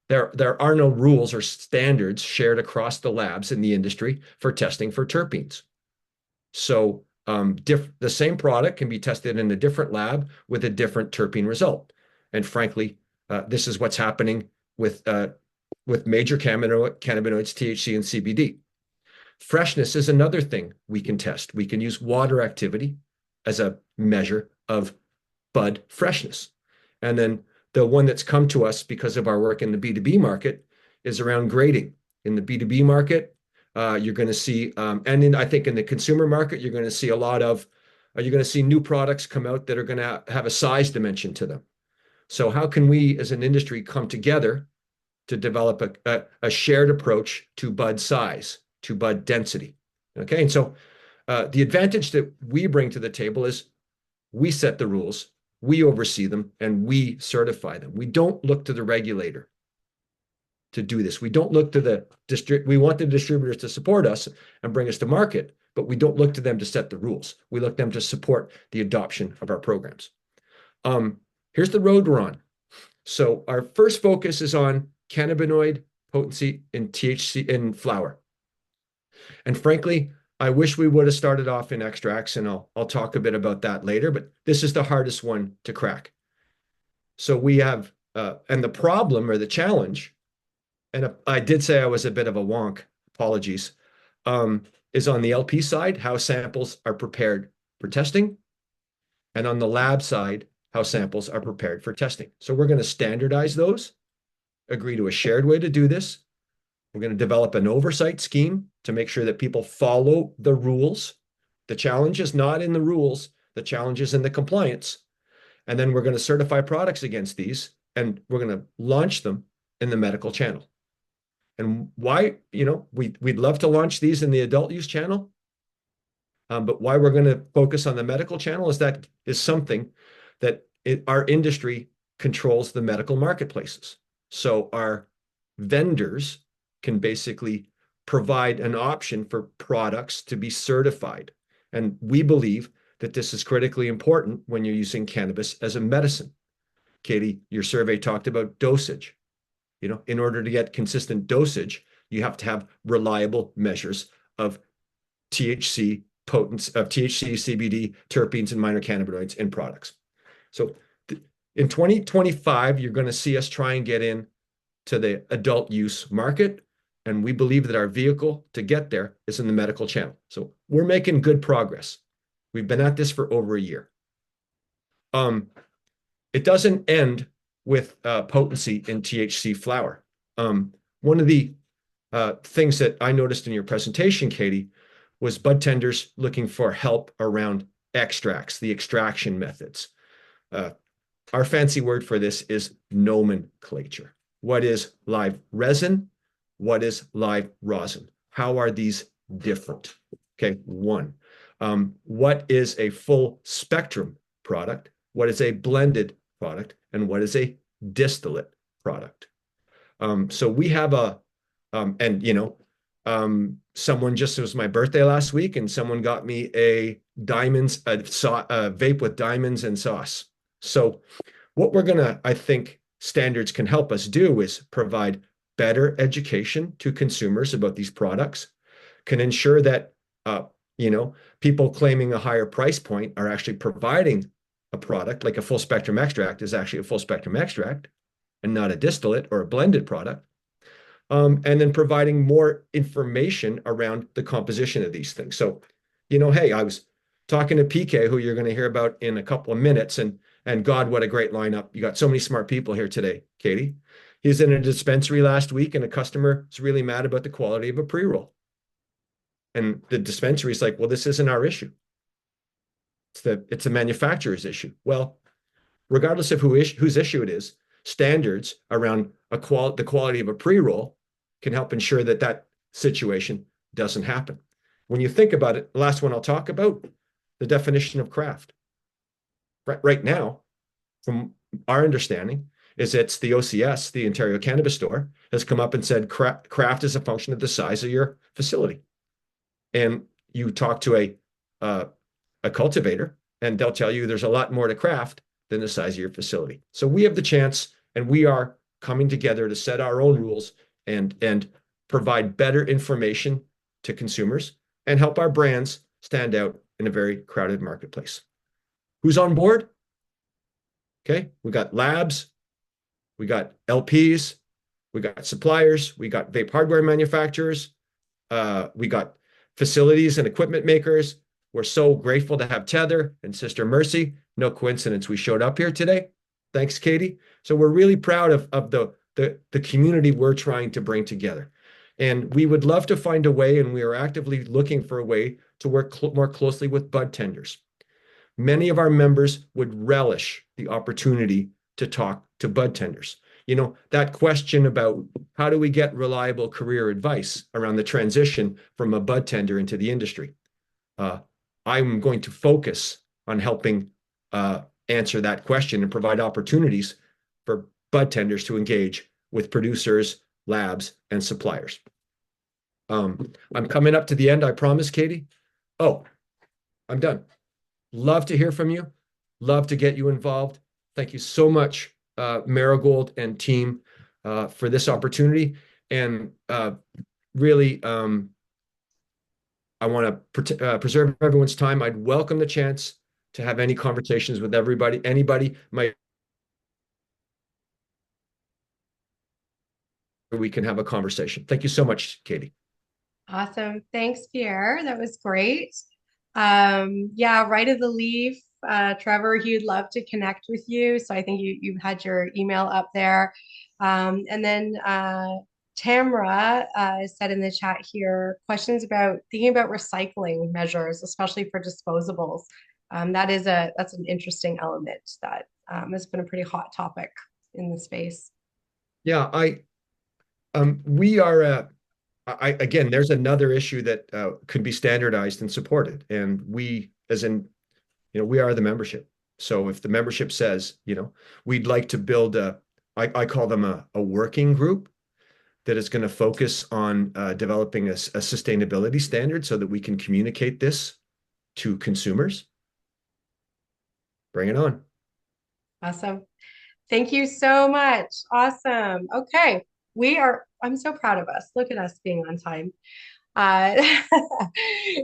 there are no rules or standards shared across the labs in the industry for testing for terpenes. So the same product can be tested in a different lab with a different terpene result. And frankly, this is what's happening with major cannabinoids, THC and CBD. Freshness is another thing we can test. We can use water activity as a measure of bud freshness. And then the one that's come to us because of our work in the B2B market is around grading. In the B2B market, you're going to see, I think in the consumer market, you're going to see you're going to see new products come out that are going to have a size dimension to them. So how can we as an industry come together to develop a shared approach to bud size, to bud density? Okay, and so the advantage that we bring to the table is we set the rules, we oversee them, and we certify them. We don't look to the regulator to do this. We don't look to we want the distributors to support us and bring us to market, but we don't look to them to set the rules. We look to them to support the adoption of our programs. Here's the road we're on. So our first focus is on cannabinoid potency in THC in flower. And frankly, I wish we would have started off in extracts, and I'll talk a bit about that later, but this is the hardest one to crack. So we have, and the problem or the challenge, and I did say I was a bit of a wonk, apologies, is on the LP side, how samples are prepared for testing, and on the lab side, how samples are prepared for testing. So we're going to standardize those, agree to a shared way to do this. We're going to develop an oversight scheme to make sure that people follow the rules The challenge is not in the rules. The challenge is in the compliance. And then we're going to certify products against these, and we're going to launch them in the medical channel. And why, we'd love to launch these in the adult use channel. But why we're going to focus on the medical channel is something that our industry controls the medical marketplaces. So our vendors can basically provide an option for products to be certified. And we believe that this is critically important when you're using cannabis as a medicine. Katie, your survey talked about dosage. In order to get consistent dosage, you have to have reliable measures of THC, CBD, terpenes, and minor cannabinoids in products. So in 2025, you're going to see us try and get in to the adult use market. And we believe that our vehicle to get there is in the medical channel. So we're making good progress. We've been at this for over a year. It doesn't end with potency in THC flower. One of the things that I noticed in your presentation, Katie, was Budtenders looking for help around extracts, the extraction methods. Our fancy word for this is nomenclature. What is live resin? What is live rosin? How are these different? Okay, one. What is a full spectrum product? What is a blended product? And what is a distillate product? So we have someone just, it was my birthday last week, and someone got me a vape with diamonds and sauce. So what I think standards can help us do is provide better education to consumers about these products, can ensure that, people claiming a higher price point are actually providing a product like a full spectrum extract is actually a full spectrum extract and not a distillate or a blended product. And then providing more information around the composition of these things. So, hey, I was talking to PK, who you're going to hear about in a couple of minutes, and God, what a great lineup. You got so many smart people here today, Katie. He's in a dispensary last week, and a customer is really mad about the quality of a pre-roll. And the dispensary is like, well, this isn't our issue. It's the manufacturer's issue. Well, regardless of whose issue it is, standards around the quality of a pre-roll can help ensure that situation doesn't happen. When you think about it, the last one I'll talk about, the definition of craft. Right now, from our understanding, is it's the OCS, the Ontario Cannabis Store, has come up and said craft is a function of the size of your facility. And you talk to a cultivator, and they'll tell you there's a lot more to craft than the size of your facility. So we have the chance, and we are coming together to set our own rules and provide better information to consumers and help our brands stand out in a very crowded marketplace. Who's on board? Okay, we got labs, we got LPs, we got suppliers, we got vape hardware manufacturers, we got facilities and equipment makers. We're so grateful to have Tether and Sister Mercy. No coincidence we showed up here today. Thanks, Katie. So we're really proud of the community we're trying to bring together. And we would love to find a way, and we are actively looking for a way to work more closely with Budtenders. Many of our members would relish the opportunity to talk to Budtenders. That question about how do we get reliable career advice around the transition from a Budtender into the industry. I'm going to focus on helping answer that question and provide opportunities for Budtenders to engage with producers, labs, and suppliers. I'm coming up to the end, I promise, Katie. Oh, I'm done. Love to hear from you. Love to get you involved. Thank you so much, Marigold and team, for this opportunity. And really, I want to preserve everyone's time. I'd welcome the chance to have any conversations with everybody. We can have a conversation. Thank you so much, Katie. Awesome. Thanks, Pierre. That was great. Yeah, right of the leaf. Trevor, he would love to connect with you. So I think you had your email up there. And then Tamra said in the chat here, questions about thinking about recycling measures, especially for disposables. That's an interesting element that has been a pretty hot topic in the space. Yeah, we are again, there's another issue that could be standardized and supported. And we, as in, we are the membership. So if the membership says, we'd like to build I call them a working group that is going to focus on developing a sustainability standard so that we can communicate this to consumers, bring it on. Awesome. Thank you so much. Awesome. Okay. I'm so proud of us. Look at us being on time. Uh,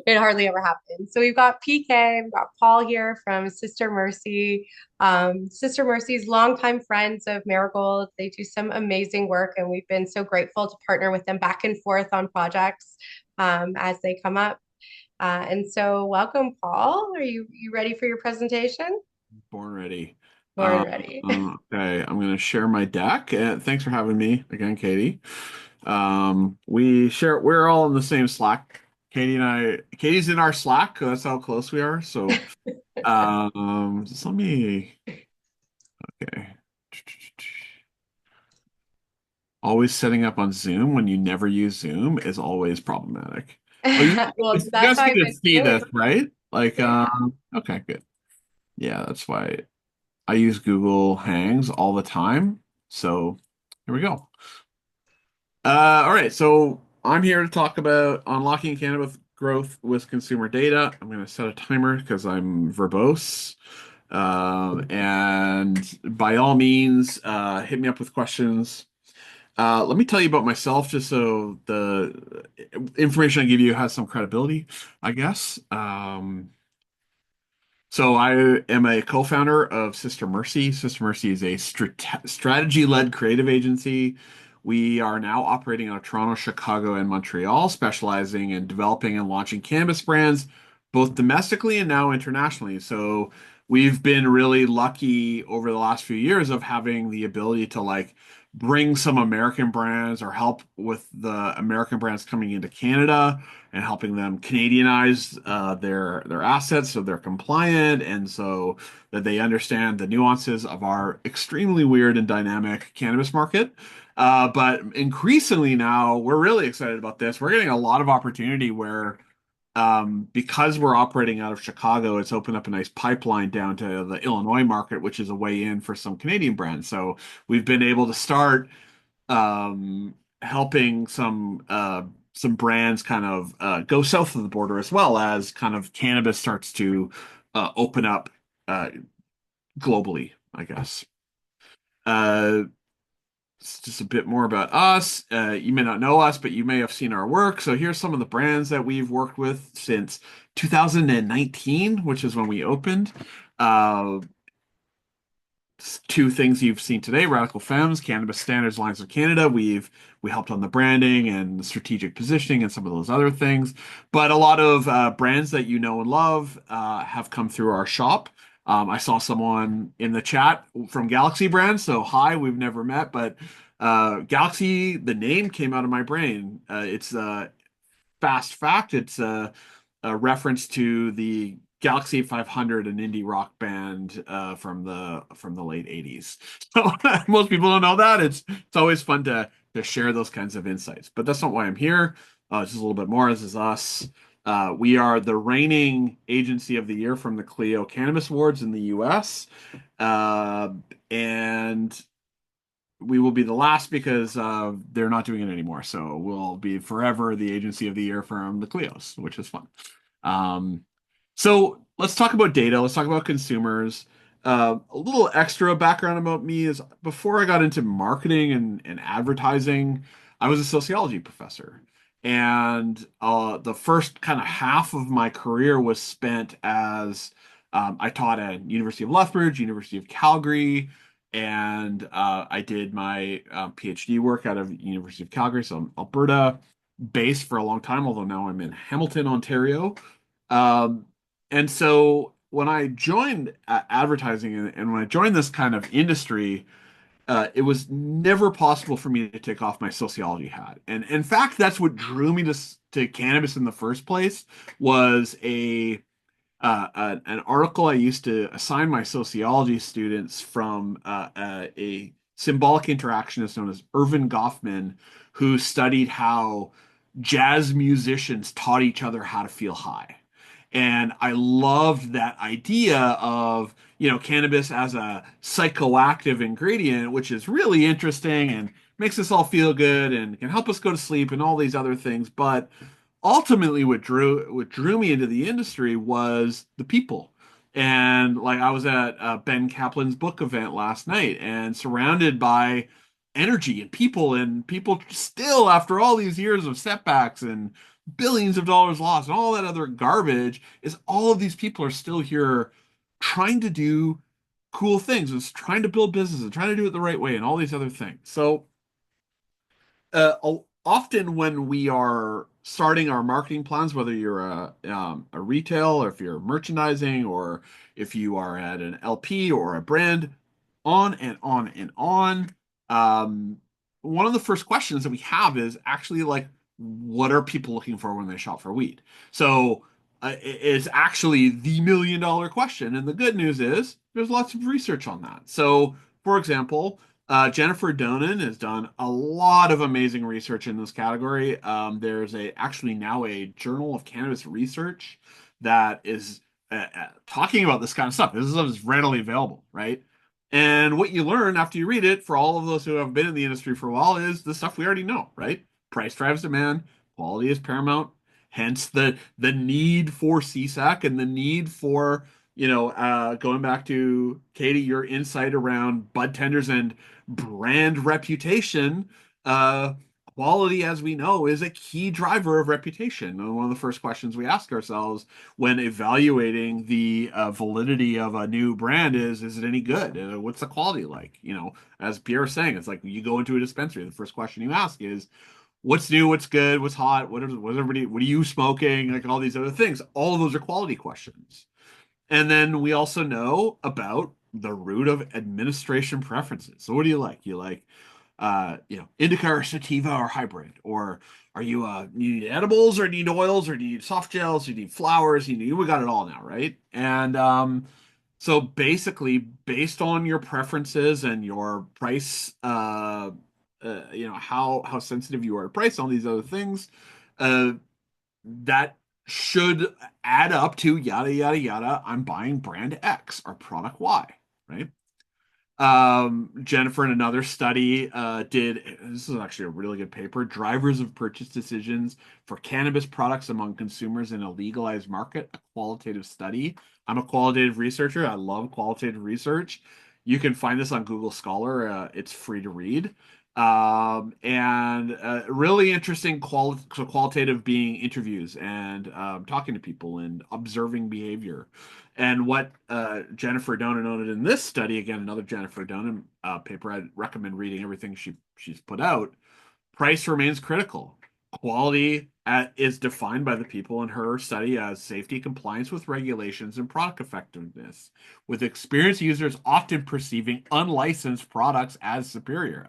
it hardly ever happens. So we've got PK, we've got Paul here from Sister Mercy. Sister Mercy's longtime friends of Marigold. They do some amazing work, and we've been so grateful to partner with them back and forth on projects as they come up. And so, welcome, Paul. Are you ready for your presentation? Born ready. Born ready. Okay, I'm going to share my deck. And thanks for having me again, Katie. We're all in the same Slack. Katie's in our Slack. That's how close we are. So, just let me, okay. Always setting up on Zoom when you never use Zoom is always problematic. Oh, Well, you that's guys why get I've to been see doing. this, right? Like, Yeah. okay, good. Yeah, that's why I use Google Hangs all the time. So here we go. All right, so I'm here to talk about unlocking cannabis growth with consumer data. I'm going to set a timer because I'm verbose. And by all means, hit me up with questions. Let me tell you about myself just so the information I give you has some credibility, I guess. So I am a co-founder of Sister Mercy. Sister Mercy is a strategy-led creative agency. We are now operating out of Toronto, Chicago, and Montreal, specializing in developing and launching cannabis brands, both domestically and now internationally. So we've been really lucky over the last few years of having the ability to bring some American brands or help with the American brands coming into Canada and helping them Canadianize their assets so they're compliant and so that they understand the nuances of our extremely weird and dynamic cannabis market. But increasingly now, we're really excited about this. We're getting a lot of opportunity where because we're operating out of Chicago, it's opened up a nice pipeline down to the Illinois market, which is a way in for some Canadian brands. So we've been able to start helping some brands kind of go south of the border as well as kind of cannabis starts to open up uh, globally, I guess. Uh, it's just a bit more about us. You may not know us, but you may have seen our work. So here's some of the brands that we've worked with since 2019, which is when we opened. Uh, Two things you've seen today: Radical Femmes, Cannabis Standards Alliance of Canada. We helped on the branding and the strategic positioning and some of those other things. But a lot of brands that you know and love have come through our shop. I saw someone in the chat from Galaxy Brands, so hi, we've never met, but Galaxy, the name came out of my brain. It's fast fact. It's a reference to the Galaxy 500, an indie rock band from the late 80s. So most people don't know that. It's always fun to share those kinds of insights. But that's not why I'm here. Just a little bit more. This is us. We are the reigning agency of the year from the Clio Cannabis Awards in the US. And we will be the last because they're not doing it anymore. So we'll be forever the agency of the year from the Clios, which is fun. So let's talk about data. Let's talk about consumers. A little extra background about me is before I got into marketing and advertising, I was a sociology professor. And the first kind of half of my career was spent as I taught at University of Lethbridge, University of Calgary, and I did my PhD work out of University of Calgary, so I'm Alberta based for a long time, although now I'm in Hamilton, Ontario. Um, and so when I joined advertising and when I joined this kind of industry, it was never possible for me to take off my sociology hat. And in fact, that's what drew me to cannabis in the first place, was an article I used to assign my sociology students from a symbolic interactionist known as Irvin Goffman, who studied how jazz musicians taught each other how to feel high. And I loved that idea of, cannabis as a psychoactive ingredient, which is really interesting and makes us all feel good and can help us go to sleep and all these other things. But ultimately what drew me into the industry was the people. And like, I was at Ben Kaplan's book event last night and surrounded by energy and people still, after all these years of setbacks and billions of dollars lost and all that other garbage, is all of these people are still here trying to do cool things, is trying to build businesses, trying to do it the right way and all these other things. So often when we are starting our marketing plans, whether you're a retail or if you're merchandising or if you are at an LP or a brand, on and on and on, um, one of the first questions that we have is actually like, what are people looking for when they shop for weed? So it's actually the $1 million question. And the good news is there's lots of research on that. So, for example, Jennifer Donen has done a lot of amazing research in this category. There's actually now a Journal of Cannabis Research that is talking about this kind of stuff. This is readily available, right? And what you learn after you read it, for all of those who have been in the industry for a while, is the stuff we already know, right? Price drives demand, quality is paramount, hence the need for CSAC and the need for, going back to Katie, your insight around Budtenders and brand reputation. Quality, as we know, is a key driver of reputation. And one of the first questions we ask ourselves when evaluating the validity of a new brand is it any good? What's the quality like? As Pierre was saying, it's like you go into a dispensary, the first question you ask is, what's new, what's good, what's hot, what are you smoking, like all these other things. All of those are quality questions. And then we also know about the root of administration preferences. So what do you like? You like, indica or sativa or hybrid, or are you you need edibles or need oils or do you need soft gels? You need flowers. We got it all now, right? And so basically, based on your preferences and your price, how sensitive you are to price, all these other things, uh, that should add up to yada yada yada. I'm buying brand X or product Y, right? Jennifer, in another study, this is actually a really good paper, drivers of purchase decisions for cannabis products among consumers in a legalized market, a qualitative study. I'm a qualitative researcher. I love qualitative research. You can find this on Google Scholar. It's free to read. And really interesting qualitative being interviews and talking to people and observing behavior. And what Jennifer Donen noted in this study, again, another Jennifer Donen paper, I'd recommend reading everything she's put out. Price remains critical. Quality is defined by the people in her study as safety, compliance with regulations, and product effectiveness, with experienced users often perceiving unlicensed products as superior.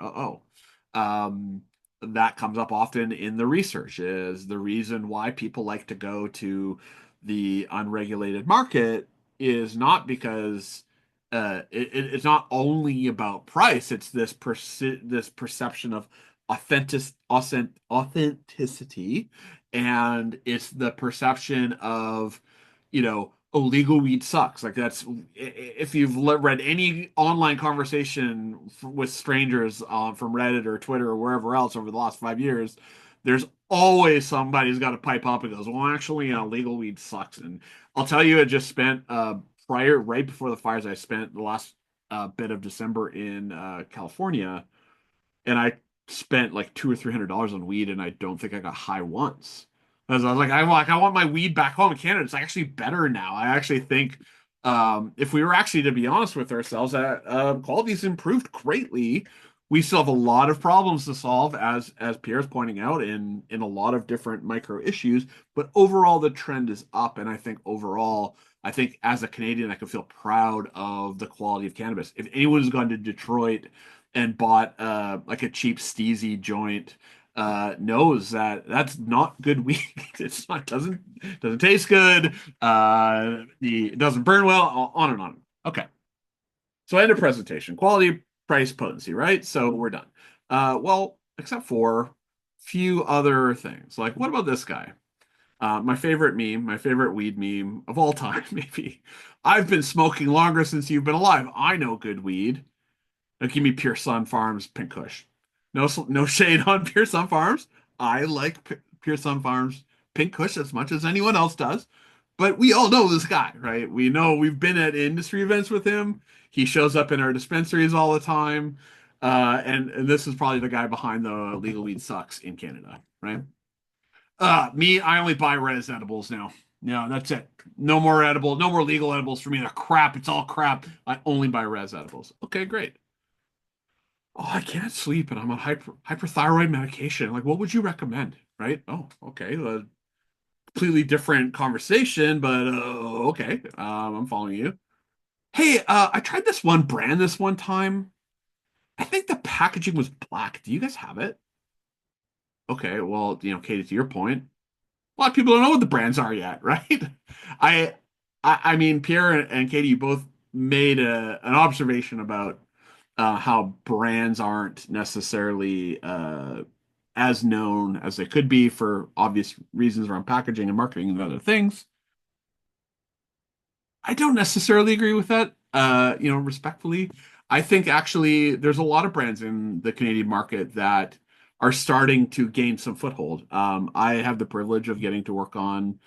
That comes up often in the research, is the reason why people like to go to the unregulated market is not because it's not only about price. It's this perception of authenticity, and it's the perception of, illegal weed sucks. Like, that's, if you've read any online conversation with strangers from Reddit or Twitter or wherever else over the last 5 years, there's always somebody who's got a pipe up and goes, well, actually, legal weed sucks. And I'll tell you, I just spent right before the fires, I spent the last bit of December in California, and I spent like $200 or $300 on weed, and I don't think I got high once. Because I was like, I want my weed back home in Canada. It's actually better now. I actually think, if we were actually to be honest with ourselves, quality's improved greatly. We still have a lot of problems to solve, as Pierre's pointing out, in a lot of different micro issues. But overall, the trend is up, and I think overall, as a Canadian, I can feel proud of the quality of cannabis. If anyone's gone to Detroit and bought like a cheap steezy joint knows that that's not good weed. It's not doesn't taste good. It doesn't burn well. On and on. Okay. So end of presentation. Quality, price, potency, right? So we're done. Well, except for few other things. Like, what about this guy? My favorite meme, my favorite weed meme of all time, maybe. I've been smoking longer since you've been alive. I know good weed. Now give me Pure Sun Farms Pink Kush. No shade on Pure Sun Farms. I like Pure Sun Farms Pink Kush as much as anyone else does. But we all know this guy, right? We know we've been at industry events with him. He shows up in our dispensaries all the time. And this is probably the guy behind the Legal Weed Sucks in Canada, right? Me, I only buy res edibles now. Yeah, that's it. No more no more legal edibles for me. They're crap. It's all crap. I only buy res edibles. Okay, great. Oh, I can't sleep and I'm on hyperthyroid medication. Like, what would you recommend? Right? Oh, okay. Completely different conversation, but okay. I'm following you. Hey, I tried this one brand this one time. I think the packaging was black. Do you guys have it? Okay, well, Katie, to your point, a lot of people don't know what the brands are yet, right? I I mean, Pierre and Katie, you both made an observation about how brands aren't necessarily as known as they could be for obvious reasons around packaging and marketing and other things. I don't necessarily agree with that, respectfully. I think actually there's a lot of brands in the Canadian market that are starting to gain some foothold. I have the privilege of getting to work on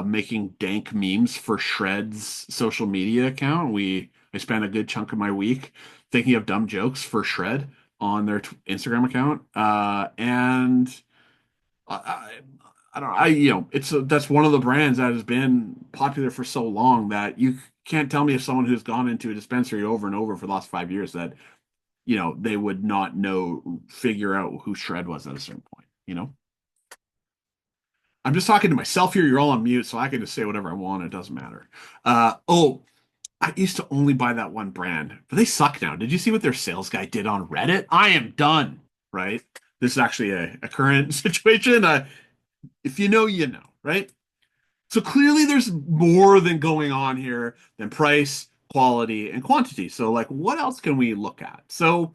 making dank memes for Shred's social media account. I spend a good chunk of my week thinking of dumb jokes for Shred on their Instagram account. And I, I don't know. That's one of the brands that has been popular for so long that you can't tell me if someone who's gone into a dispensary over and over for the last 5 years that, they would not figure out who Shred was at a certain point. I'm just talking to myself here. You're all on mute, so I can just say whatever I want. It doesn't matter. I used to only buy that one brand, but they suck now. Did you see what their sales guy did on Reddit? I am done, right? This is actually a current situation. If you know, you know, right? So clearly there's more than going on here than price, quality, and quantity. So, like, what else can we look at? So,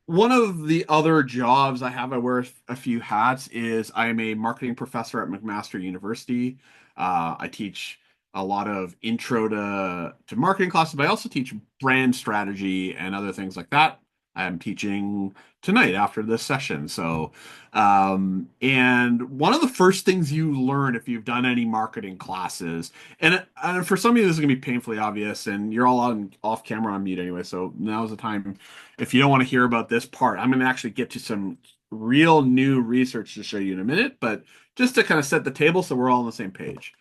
one of the other jobs I have, I wear a few hats, is I am a marketing professor at McMaster University. I teach a lot of intro to marketing classes, but I also teach brand strategy and other things like that. I'm teaching tonight after this session. So, and one of the first things you learn if you've done any marketing classes, and for some of you, this is going to be painfully obvious, and you're all off camera on mute anyway. So now's the time. If you don't want to hear about this part, I'm going to actually get to some real new research to show you in a minute, but just to kind of set the table so we're all on the same page.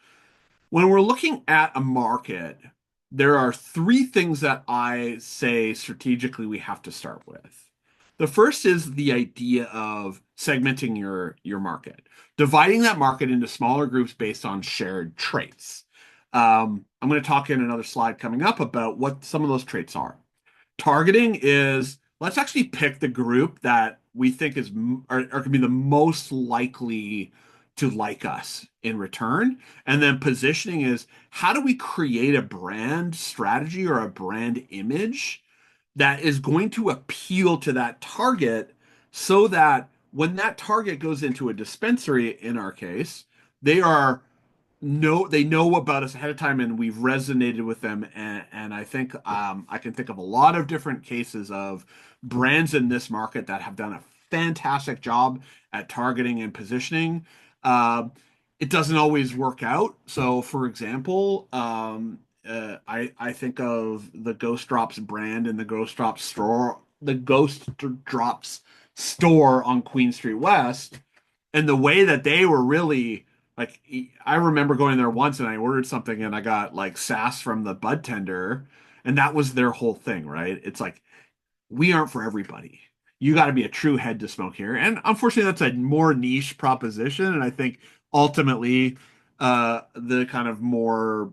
When we're looking at a market, there are three things that I say strategically we have to start with. The first is the idea of segmenting your market, dividing that market into smaller groups based on shared traits. I'm going to talk in another slide coming up about what some of those traits are. Targeting is, let's actually pick the group that we think are going to be the most likely to like us in return. And then positioning is, how do we create a brand strategy or a brand image that is going to appeal to that target so that when that target goes into a dispensary, in our case, they know about us ahead of time and we've resonated with them. And I think I can think of a lot of different cases of brands in this market that have done a fantastic job at targeting and positioning. It doesn't always work out. So, for example, I think of the Ghost Drops brand and the Ghost Drops store on Queen Street West, and the way that they were really like, I remember going there once and I ordered something and I got like sass from the Budtender, and that was their whole thing, right? It's like, we aren't for everybody. You got to be a true head to smoke here. And unfortunately, that's a more niche proposition. And I think ultimately, the kind of more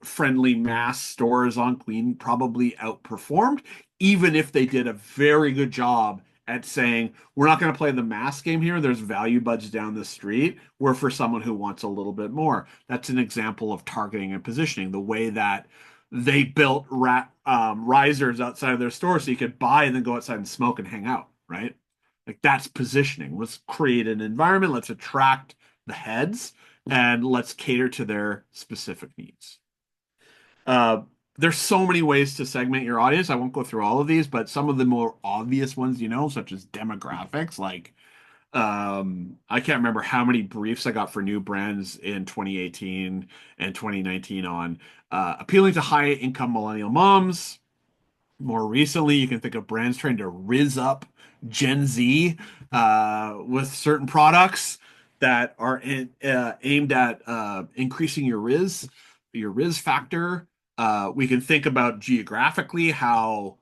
friendly mass stores on Queen probably outperformed, even if they did a very good job at saying, we're not going to play the mass game here. There's value buds down the street. We're for someone who wants a little bit more. That's an example of targeting and positioning, the way that they built risers outside of their store so you could buy and then go outside and smoke and hang out, right? Like that's positioning. Let's create an environment. Let's attract the heads and let's cater to their specific needs. There's so many ways to segment your audience. I won't go through all of these, but some of the more obvious ones, such as demographics, like I can't remember how many briefs I got for new brands in 2018 and 2019 on appealing to high income millennial moms. More recently, you can think of brands trying to rizz up Gen Z with certain products that are aimed at increasing your Riz factor. We can think about geographically how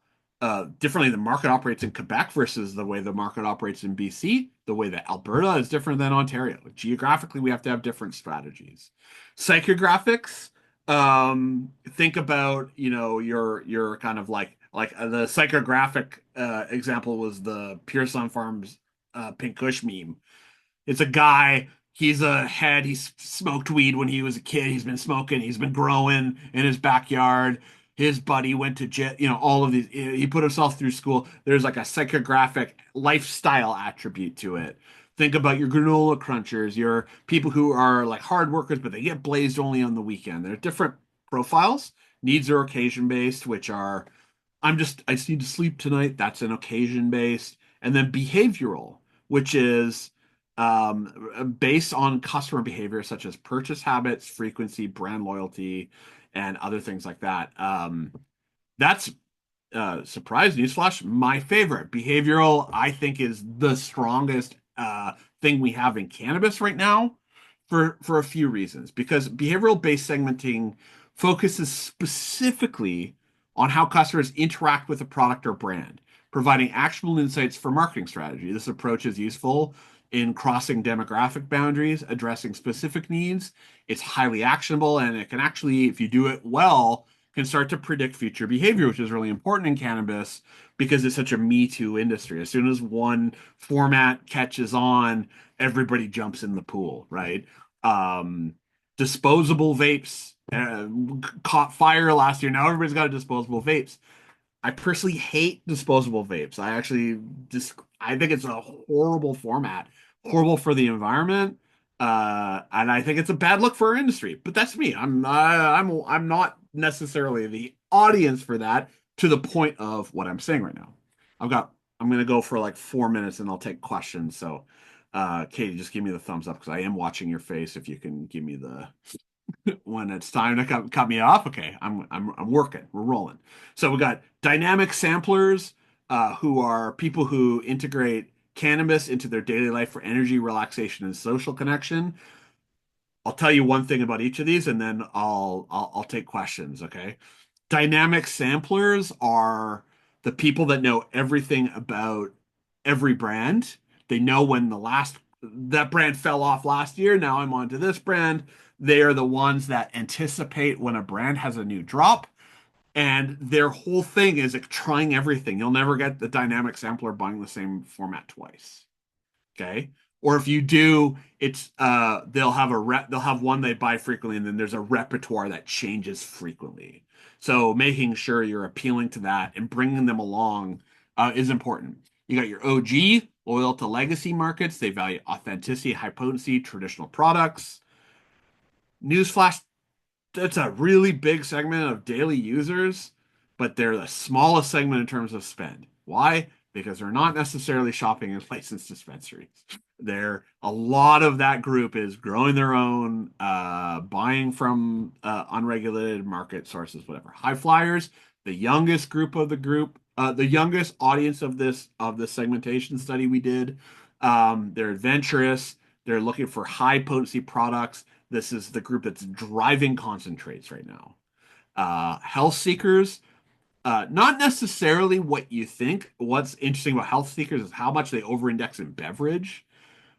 differently the market operates in Quebec versus the way the market operates in BC. The way that Alberta is different than Ontario. Geographically, we have to have different strategies. Psychographics. Think about your kind of like the psychographic example was the Pierre Farms Pink Kush meme. It's a guy. He's a head. He's smoked weed when he was a kid. He's been smoking. He's been growing in his backyard. His buddy went to jail. All of these. He put himself through school. There's like a psychographic lifestyle attribute to it. Think about your granola crunchers, your people who are like hard workers, but they get blazed only on the weekend. There are different profiles. Needs are occasion based, which are I just need to sleep tonight. That's an occasion based. And then behavioral, which is based on customer behavior, such as purchase habits, frequency, brand loyalty, and other things like that. That's surprise newsflash. My favorite behavioral, I think, is the strongest thing we have in cannabis right now for a few reasons. Because behavioral based segmenting focuses specifically on how customers interact with a product or brand, providing actionable insights for marketing strategy. This approach is useful in crossing demographic boundaries, addressing specific needs. It's highly actionable, and it can actually, if you do it well, can start to predict future behavior, which is really important in cannabis because it's such a Me Too industry. As soon as one format catches on, everybody jumps in the pool, right? Disposable vapes caught fire last year. Now everybody's got a disposable vapes. I personally hate disposable vapes. I think it's a horrible format, horrible for the environment, and I think it's a bad look for our industry. But that's me. I'm not necessarily the audience for that to the point of what I'm saying right now. I'm gonna go for like 4 minutes and I'll take questions. So, Katie, just give me the thumbs up because I am watching your face. If you can give me the when it's time to cut me off. Okay, I'm working. We're rolling. So we got dynamic samplers, who are people who integrate cannabis into their daily life for energy, relaxation, and social connection. I'll tell you one thing about each of these, and then I'll take questions. Okay, dynamic samplers are the people that know everything about every brand. They know when that brand fell off last year. Now I'm on to this brand. They are the ones that anticipate when a brand has a new drop, and their whole thing is like trying everything. You'll never get the dynamic sampler buying the same format twice. Okay? Or if you do, it's they'll have one they buy frequently, and then there's a repertoire that changes frequently. So making sure you're appealing to that and bringing them along is important. You got your OG, loyal to legacy markets. They value authenticity, high potency, traditional products. Newsflash, that's a really big segment of daily users, but they're the smallest segment in terms of spend. Why? Because they're not necessarily shopping in licensed dispensaries. A lot of that group is growing their own, buying from unregulated market sources, whatever. High flyers, the youngest group of the group, the youngest audience of this segmentation study we did. They're adventurous. They're looking for high potency products. This is the group that's driving concentrates right now. Health seekers, not necessarily what you think. What's interesting about health seekers is how much they over-index in beverage,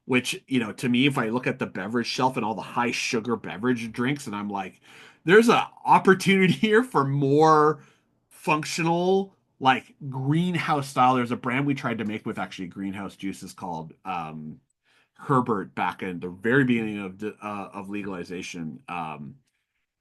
which, to me, if I look at the beverage shelf and all the high sugar beverage drinks, and I'm like, there's an opportunity here for more functional, like greenhouse style. There's a brand we tried to make with actually greenhouse juices called Herbert back in the very beginning of legalization.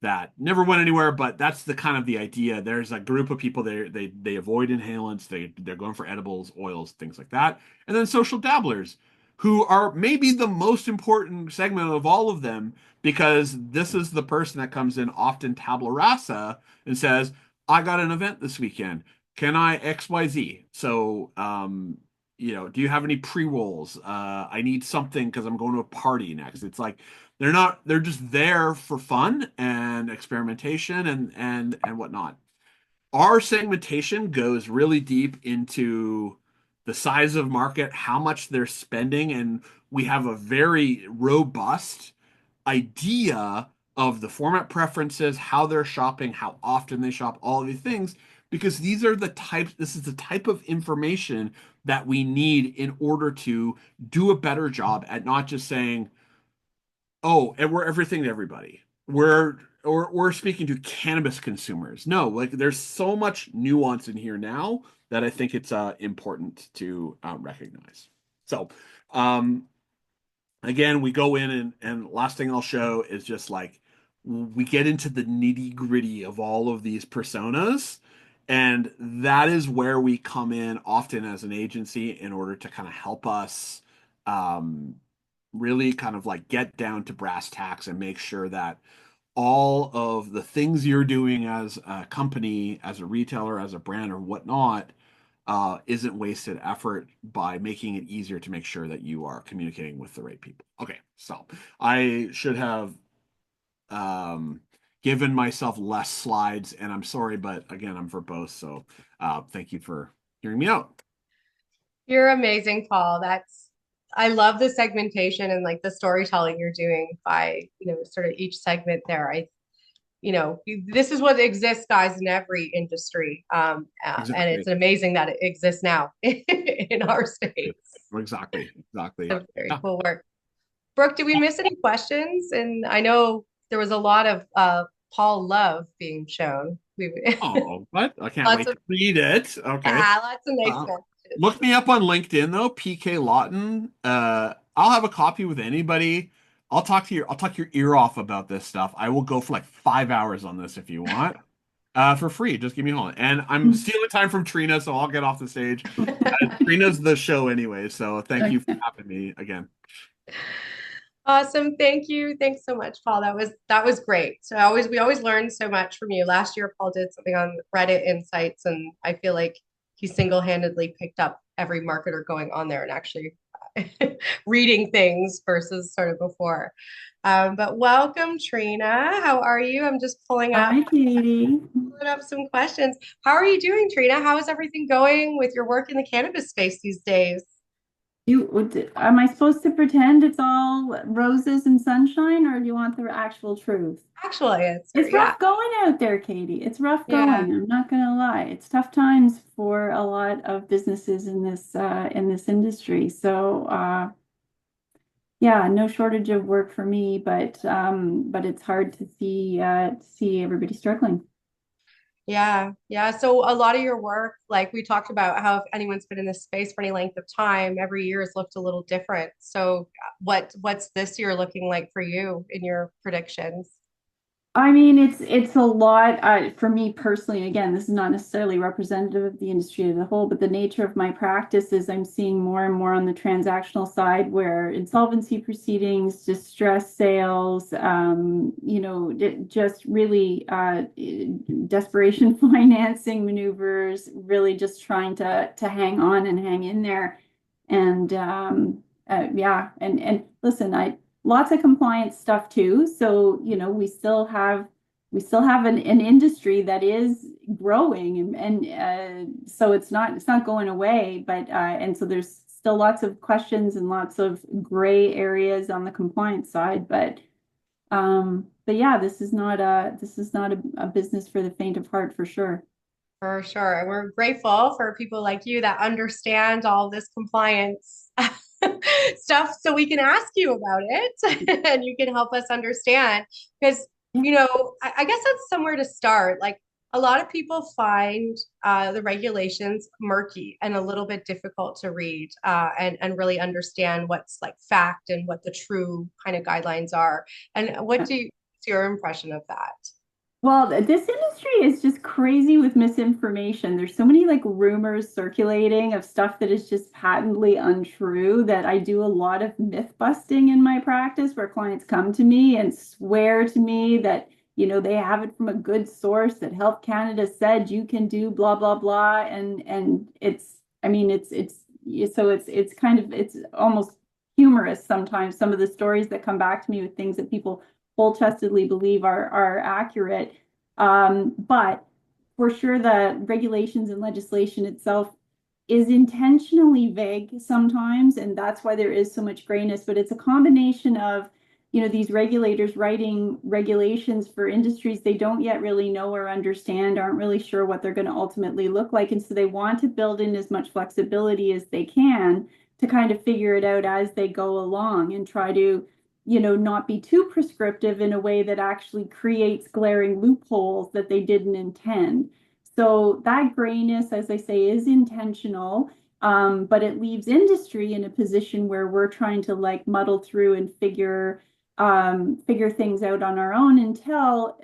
That never went anywhere, but that's the kind of the idea. There's a group of people they avoid inhalants, they're going for edibles, oils, things like that. And then social dabblers, who are maybe the most important segment of all of them, because this is the person that comes in often tabula rasa and says, I got an event this weekend. Can I XYZ? So do you have any pre-rolls? I need something because I'm going to a party next. It's like they're just there for fun and experimentation and whatnot. Our segmentation goes really deep into the size of market, how much they're spending, and we have a very robust idea of the format preferences, how they're shopping, how often they shop, all of these things, because this is the type of information that we need in order to do a better job at not just saying, oh, and we're everything to everybody. We're speaking to cannabis consumers. No, like there's so much nuance in here now that I think it's important to recognize. So, again, we go in and last thing I'll show is just like we get into the nitty gritty of all of these personas. And that is where we come in often as an agency in order to kind of help us really kind of like get down to brass tacks and make sure that all of the things you're doing as a company, as a retailer, as a brand or whatnot, isn't wasted effort by making it easier to make sure that you are communicating with the right people. Okay, so I should have given myself less slides, and I'm sorry, but again, I'm verbose, so thank you for hearing me out. You're amazing, Paul. I love the segmentation and like the storytelling you're doing by, sort of each segment there. This is what exists, guys, in every industry. And Exactly. it's amazing that it exists now in our space. Exactly. So very cool work. Brooke, did we miss any questions? And I know there was a lot of Paul love being shown. Oh, what? I can't wait to read it. Okay. Lots of nice messages. Look me up on LinkedIn though, PK Lawton. I'll have a copy with anybody. I'll talk your ear off about this stuff. I will go for like 5 hours on this if you want. For free. Just give me a hold. And I'm stealing time from Trina, so I'll get off the stage. Trina's the show anyway, so thank you for having me again. Awesome. Thank you. Thanks so much, Paul. That was great. So we always learn so much from you. Last year, Paul did something on Reddit Insights, and I feel like he single-handedly picked up every marketer going on there and actually reading things versus sort of before. But welcome, Trina. How are you? I'm just pulling up some questions. How are you doing, Trina? How is everything going with your work in the cannabis space these days? Am I supposed to pretend it's all roses and sunshine, or do you want the actual truth? Actually, it's rough going out there, Katie. It's rough going. I'm not gonna lie. It's tough times for a lot of businesses in this industry. So yeah, no shortage of work for me, but it's hard to see everybody struggling. Yeah. So a lot of your work, like we talked about how if anyone's been in this space for any length of time, every year has looked a little different. So what's this year looking like for you in your predictions? I mean, it's a lot for me personally. Again, this is not necessarily representative of the industry as a whole, but the nature of my practice is I'm seeing more and more on the transactional side where insolvency proceedings, distress sales, just really desperation financing maneuvers, really just trying to hang on and hang in there. And and listen, lots of compliance stuff too. So, we still have an industry that is growing and so it's not going away, but and so there's still lots of questions and lots of gray areas on the compliance side, but yeah, this is not a business for the faint of heart for sure. For sure. And we're grateful for people like you that understand all this compliance stuff so we can ask you about it and you can help us understand because, I guess that's somewhere to start. Like A lot of people find the regulations murky and a little bit difficult to read and really understand what's like fact and what the true kind of guidelines are. And what's your impression of that? Well, this industry is just crazy with misinformation. There's so many like rumors circulating of stuff that is just patently untrue that I do a lot of myth busting in my practice where clients come to me and swear to me that, they have it from a good source that Health Canada said you can do blah blah blah and it's I mean it's kind of it's almost humorous sometimes some of the stories that come back to me with things that people full-chestedly believe are accurate. But for sure, the regulations and legislation itself is intentionally vague sometimes, and that's why there is so much grayness. But it's a combination of, these regulators writing regulations for industries they don't yet really know or understand, aren't really sure what they're going to ultimately look like. And so they want to build in as much flexibility as they can to kind of figure it out as they go along and try to not be too prescriptive in a way that actually creates glaring loopholes that they didn't intend. So that grayness, as I say, is intentional, but it leaves industry in a position where we're trying to like muddle through and figure things out on our own until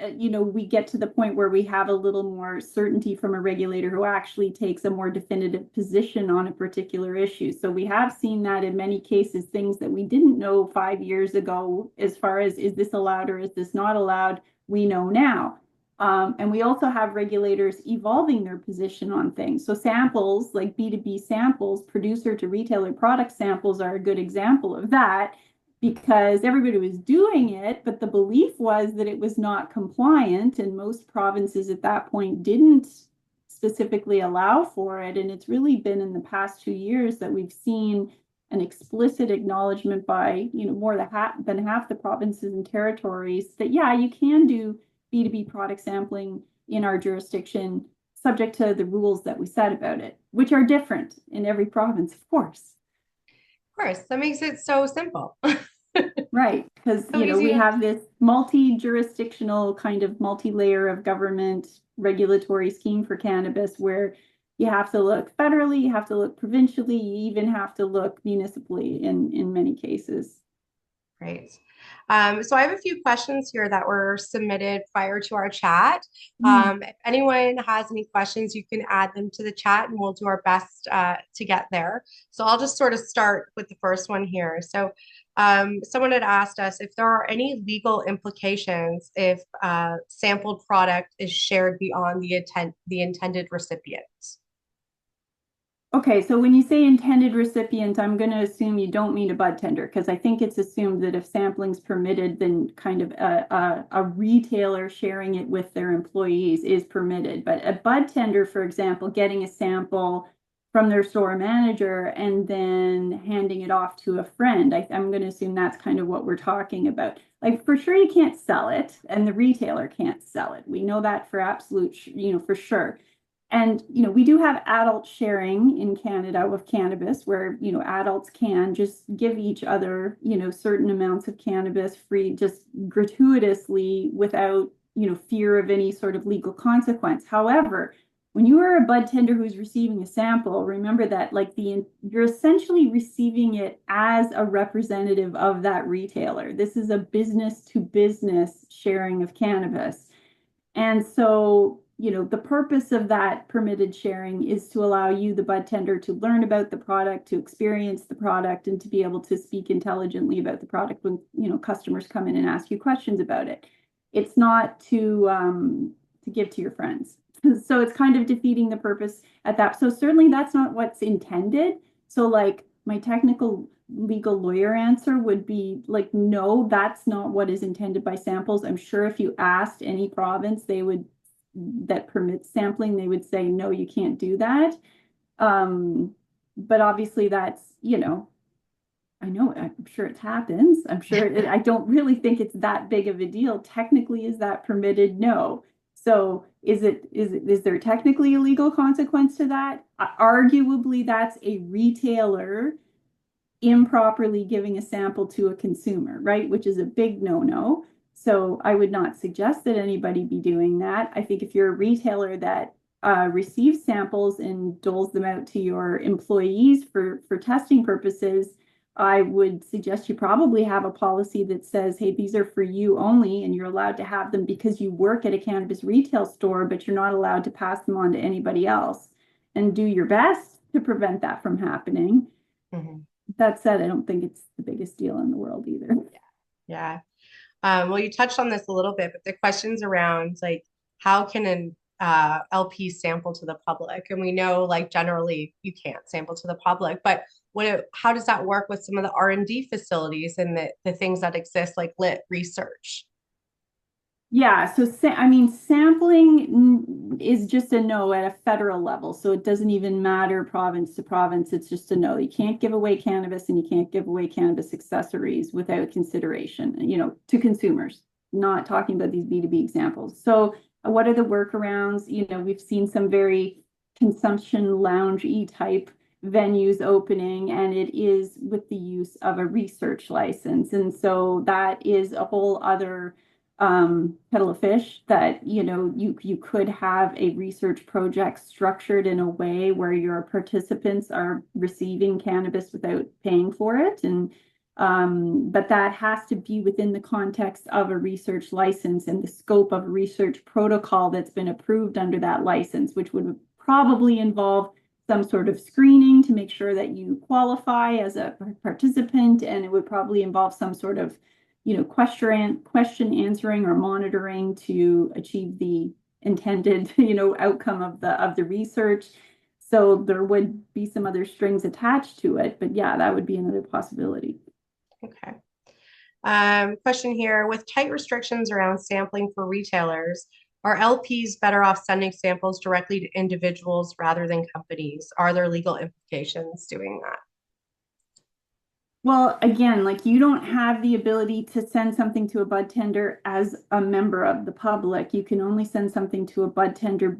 we get to the point where we have a little more certainty from a regulator who actually takes a more definitive position on a particular issue. So we have seen that in many cases, things that we didn't know 5 years ago, as far as is this allowed or is this not allowed, we know now. And we also have regulators evolving their position on things. So samples, like B2B samples, producer to retailer product samples, are a good example of that, because everybody was doing it, but the belief was that it was not compliant, and most provinces at that point didn't specifically allow for it. And it's really been in the past 2 years that we've seen an explicit acknowledgement by, more than half the provinces and territories that, yeah, you can do B2B product sampling in our jurisdiction, subject to the rules that we set about it, which are different in every province, of course. Of course, that makes it so simple. Right, because we have this multi-jurisdictional kind of multi-layer of government regulatory scheme for cannabis where you have to look federally, you have to look provincially, you even have to look municipally in many cases. Great. So I have a few questions here that were submitted prior to our chat. If anyone has any questions, you can add them to the chat and we'll do our best to get there. So I'll just sort of start with the first one here. So someone had asked us if there are any legal implications if sampled product is shared beyond the intended recipient. Okay, so when you say intended recipient, I'm going to assume you don't mean a budtender, because I think it's assumed that if sampling's permitted, then kind of a retailer sharing it with their employees is permitted. But a budtender, for example, getting a sample from their store manager and then handing it off to a friend, I'm going to assume that's kind of what we're talking about. Like, for sure you can't sell it, and the retailer can't sell it. We know that for absolute, for sure. And, we do have adult sharing in Canada with cannabis where, adults can just give each other, certain amounts of cannabis free, just gratuitously without, fear of any sort of legal consequence. However, when you are a budtender who's receiving a sample, remember that you're essentially receiving it as a representative of that retailer. This is a business to business sharing of cannabis. And so, the purpose of that permitted sharing is to allow you, the budtender, to learn about the product, to experience the product, and to be able to speak intelligently about the product when, customers come in and ask you questions about it. It's not to give to your friends. So it's kind of defeating the purpose at that. So certainly that's not what's intended. So like my technical legal lawyer answer would be like, no, that's not what is intended by samples. I'm sure if you asked any province, that permits sampling, they would say, no, you can't do that. But obviously that's, I know, I'm sure it happens. I'm sure, I don't really think it's that big of a deal. Technically, is that permitted? No. So is there technically a legal consequence to that? Arguably, that's a retailer improperly giving a sample to a consumer, right? Which is a big no-no. So I would not suggest that anybody be doing that. I think if you're a retailer that receives samples and doles them out to your employees for testing purposes, I would suggest you probably have a policy that says, hey, these are for you only, and you're allowed to have them because you work at a cannabis retail store, but you're not allowed to pass them on to anybody else, and do your best to prevent that from happening. Mm-hmm. That said, I don't think it's the biggest deal in the world either. Yeah. Well, you touched on this a little bit, but the questions around like how can an LP sample to the public? And we know like generally you can't sample to the public, but how does that work with some of the R&D facilities and the things that exist like lit research? Yeah, so I mean, sampling is just a no at a federal level. So it doesn't even matter province to province. It's just a no. You can't give away cannabis and you can't give away cannabis accessories without consideration, to consumers, not talking about these B2B examples. So what are the workarounds? We've seen some very consumption lounge-y type venues opening, and it is with the use of a research license. And so that is a whole other kettle of fish that you could have a research project structured in a way where your participants are receiving cannabis without paying for it, and but that has to be within the context of a research license and the scope of a research protocol that's been approved under that license, which would probably involve some sort of screening to make sure that you qualify as a participant, and it would probably involve some sort of question answering or monitoring to achieve the intended outcome of the research. So there would be some other strings attached to it, but yeah, that would be another possibility. Okay. Question here, with tight restrictions around sampling for retailers, are LPs better off sending samples directly to individuals rather than companies? Are there legal implications doing that? Well, again, like you don't have the ability to send something to a bud tender as a member of the public. You can only send something to a bud tender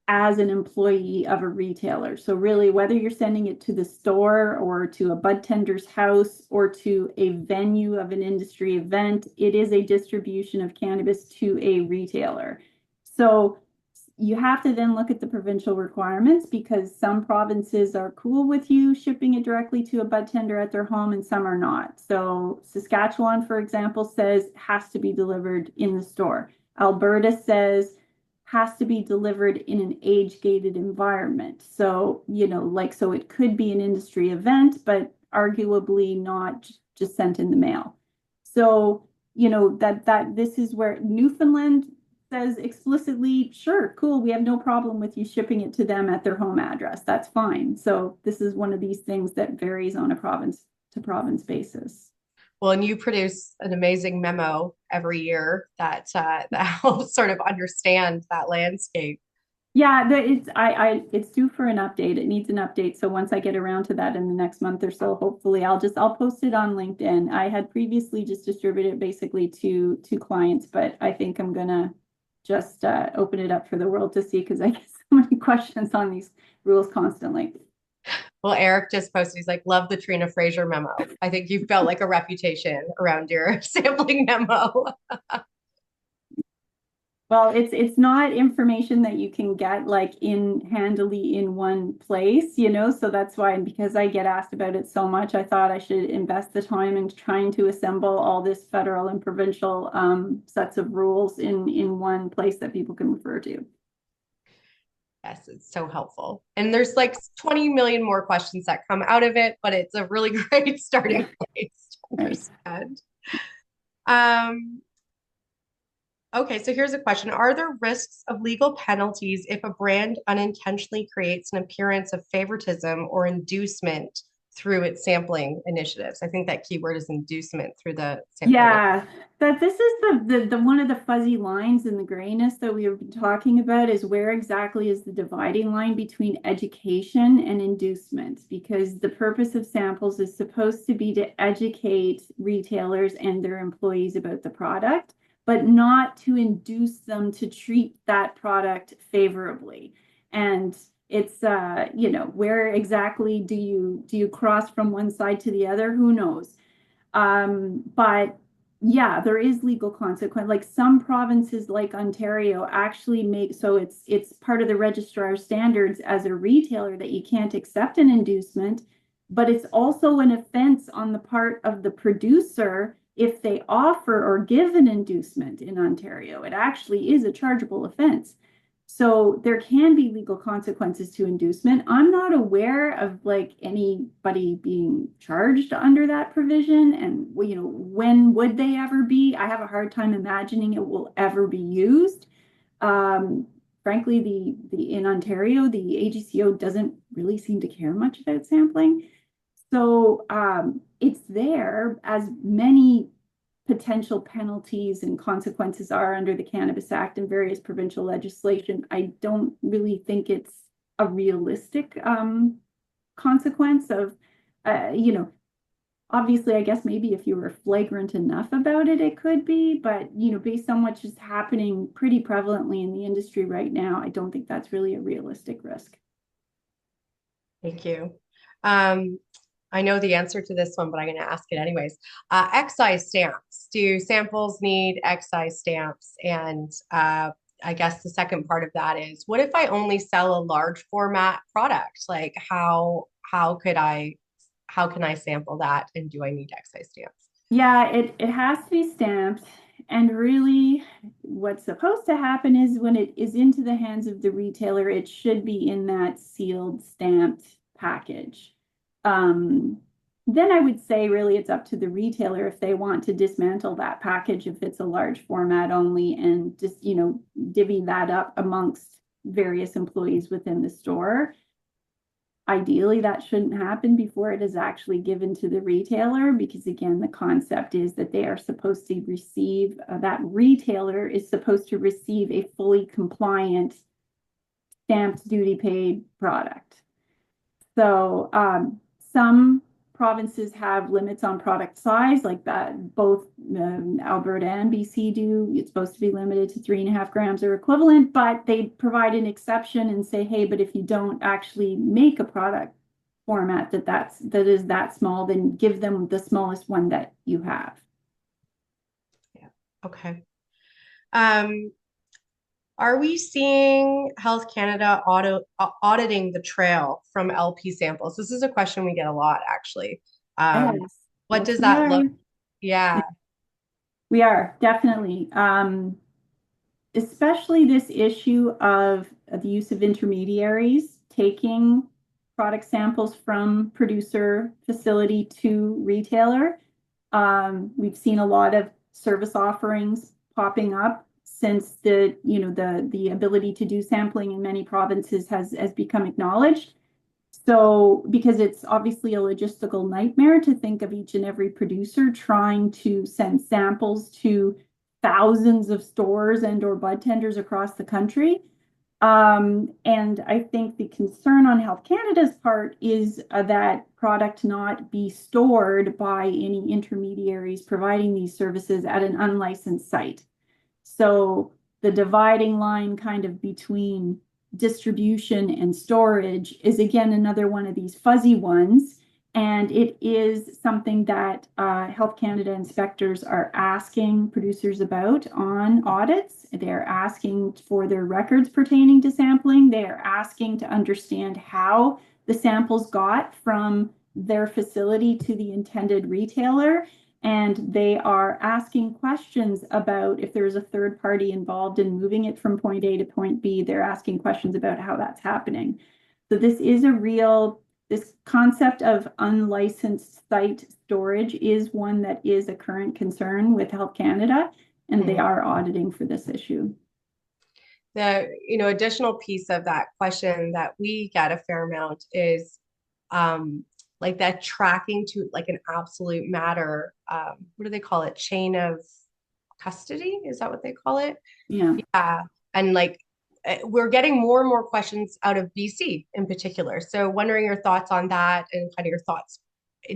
as an employee of a retailer. So really, whether you're sending it to the store or to a bud tender's house or to a venue of an industry event, it is a distribution of cannabis to a retailer. So you have to then look at the provincial requirements, because some provinces are cool with you shipping it directly to a bud tender at their home and some are not. So Saskatchewan, for example, says has to be delivered in the store. Alberta says has to be delivered in an age-gated environment. So, so it could be an industry event, but arguably not just sent in the mail. So, that this is where Newfoundland says explicitly, sure, cool, we have no problem with you shipping it to them at their home address. That's fine. So this is one of these things that varies on a province to province basis. Well, and you produce an amazing memo every year that helps sort of understand that landscape. Yeah, it's due for an update. It needs an update. So once I get around to that in the next month or so, hopefully I'll post it on LinkedIn. I had previously just distributed it basically to clients, but I think I'm gonna just open it up for the world to see, because I get so many questions on these rules constantly. Well, Eric just posted, he's like, love the Trina Fraser memo. I think you've built like a reputation around your sampling memo. Well, it's not information that you can get like handily in one place, so that's why, and because I get asked about it so much, I thought I should invest the time in trying to assemble all this federal and provincial sets of rules in one place that people can refer to. Yes, it's so helpful. And there's like 20 million more questions that come out of it, but it's a really great starting place to understand. Okay, so here's a question. Are there risks of legal penalties if a brand unintentionally creates an appearance of favoritism or inducement through its sampling initiatives? I think that keyword is inducement through the sampling. Yeah, that this is the one of the fuzzy lines in the grayness that we have been talking about, is where exactly is the dividing line between education and inducement, because the purpose of samples is supposed to be to educate retailers and their employees about the product, but not to induce them to treat that product favorably. And it's where exactly do you cross from one side to the other? Who knows? But Yeah, there is legal consequence. Like some provinces like Ontario actually make so it's part of the registrar standards as a retailer that you can't accept an inducement, but it's also an offense on the part of the producer if they offer or give an inducement in Ontario. It actually is a chargeable offense. So there can be legal consequences to inducement. I'm not aware of like anybody being charged under that provision, and when would they ever be? I have a hard time imagining it will ever be used. Um, Frankly, the in Ontario, the AGCO doesn't really seem to care much about sampling. So it's there, as many potential penalties and consequences are under the Cannabis Act and various provincial legislation. I don't really think it's a realistic consequence of, obviously, I guess maybe if you were flagrant enough about it, it could be, but based on what's just happening pretty prevalently in the industry right now, I don't think that's really a realistic risk. Thank you. I know the answer to this one, but I'm going to ask it anyways. Excise stamps. Do samples need excise stamps? And I guess the second part of that is, what if I only sell a large format product? Like how can I sample that? And do I need excise stamps? Yeah, it has to be stamped. And really, what's supposed to happen is when it is into the hands of the retailer, it should be in that sealed, stamped package. Then I would say really it's up to the retailer if they want to dismantle that package if it's a large format only, and just divvy that up amongst various employees within the store. Ideally, that shouldn't happen before it is actually given to the retailer, because again, the concept is that they are supposed to receive, that retailer is supposed to receive a fully compliant stamped duty paid product. So some provinces have limits on product size, like that both Alberta and BC do. It's supposed to be limited to 3.5 grams or equivalent, but they provide an exception and say, hey, but if you don't actually make a product format that is that small, then give them the smallest one that you have. Yeah. Okay. Are we seeing Health Canada auditing the trail from LP samples? This is a question we get a lot, actually. Yes. What Yes, does we that are. look? Yeah. We are definitely, especially this issue of the use of intermediaries taking product samples from producer facility to retailer. We've seen a lot of service offerings popping up since the ability to do sampling in many provinces has become acknowledged. So, because it's obviously a logistical nightmare to think of each and every producer trying to send samples to thousands of stores and or budtenders across the country. And I think the concern on Health Canada's part is that product not be stored by any intermediaries providing these services at an unlicensed site. So the dividing line kind of between distribution and storage is again another one of these fuzzy ones. And it is something that Health Canada inspectors are asking producers about on audits. They're asking for their records pertaining to sampling. They are asking to understand how the samples got from their facility to the intended retailer. And they are asking questions about if there's a third party involved in moving it from point A to point B. They're asking questions about how that's happening. So this is this concept of unlicensed site storage is one that is a current concern with Health Canada, and they are auditing for this issue. The additional piece of that question that we get a fair amount is like that tracking to like an absolute matter. What do they call it? Chain of custody? Is that what they call it? Yeah. Yeah. And like we're getting more and more questions out of BC in particular. So wondering your thoughts on that and kind of your thoughts.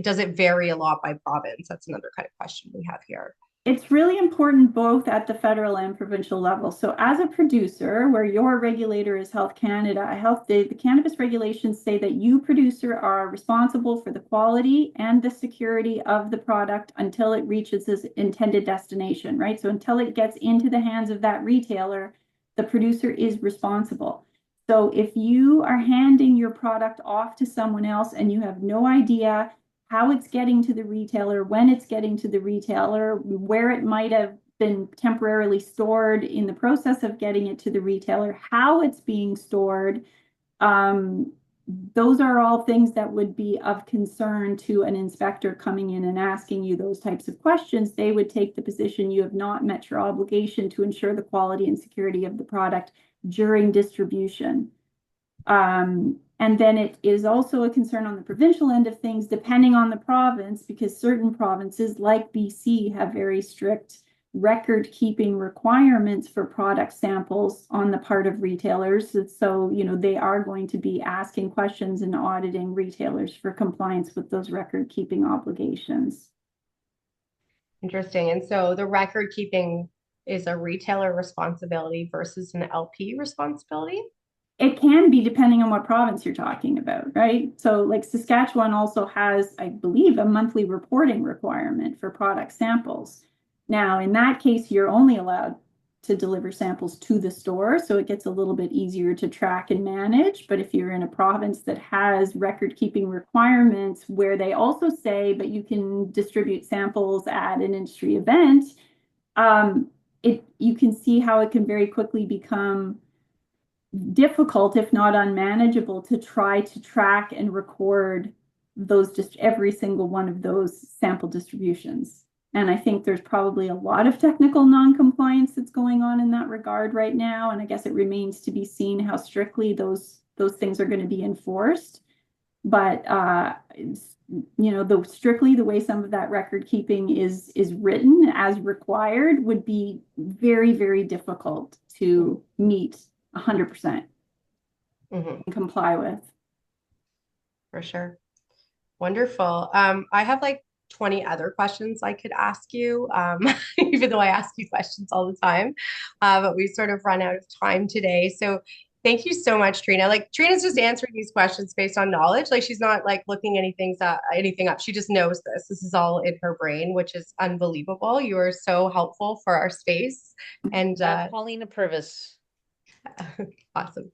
Does it vary a lot by province? That's another kind of question we have here. It's really important both at the federal and provincial level. So as a producer, where your regulator is Health Canada, the cannabis regulations say that you producer are responsible for the quality and the security of the product until it reaches its intended destination, right? So until it gets into the hands of that retailer, the producer is responsible. So if you are handing your product off to someone else and you have no idea how it's getting to the retailer, when it's getting to the retailer, where it might have been temporarily stored in the process of getting it to the retailer, how it's being stored. Those are all things that would be of concern to an inspector coming in and asking you those types of questions. They would take the position you have not met your obligation to ensure the quality and security of the product during distribution. And then it is also a concern on the provincial end of things, depending on the province, because certain provinces like BC have very strict record keeping requirements for product samples on the part of retailers. So, they are going to be asking questions and auditing retailers for compliance with those record keeping obligations. Interesting. And so the record keeping is a retailer responsibility versus an LP responsibility? It can be depending on what province you're talking about, right? So like Saskatchewan also has, I believe, a monthly reporting requirement for product samples. Now, in that case, you're only allowed to deliver samples to the store, so it gets a little bit easier to track and manage. But if you're in a province that has record-keeping requirements where they also say, but you can distribute samples at an industry event, you can see how it can very quickly become difficult, if not unmanageable, to try to track and record those, just every single one of those sample distributions. And I think there's probably a lot of technical non-compliance that's going on in that regard right now. And I guess it remains to be seen how strictly those things are going to be enforced. But strictly the way some of that record keeping is written as required would be very, very difficult to meet 100% and comply with. For sure. Wonderful. I have like 20 other questions I could ask you, even though I ask you questions all the time. But we sort of run out of time today. So thank you so much, Trina. Like Trina's just answering these questions based on knowledge. Like she's not like looking anything up. She just knows this. This is all in her brain, which is unbelievable. You are so helpful for our space. And Paulina Purvis. Awesome.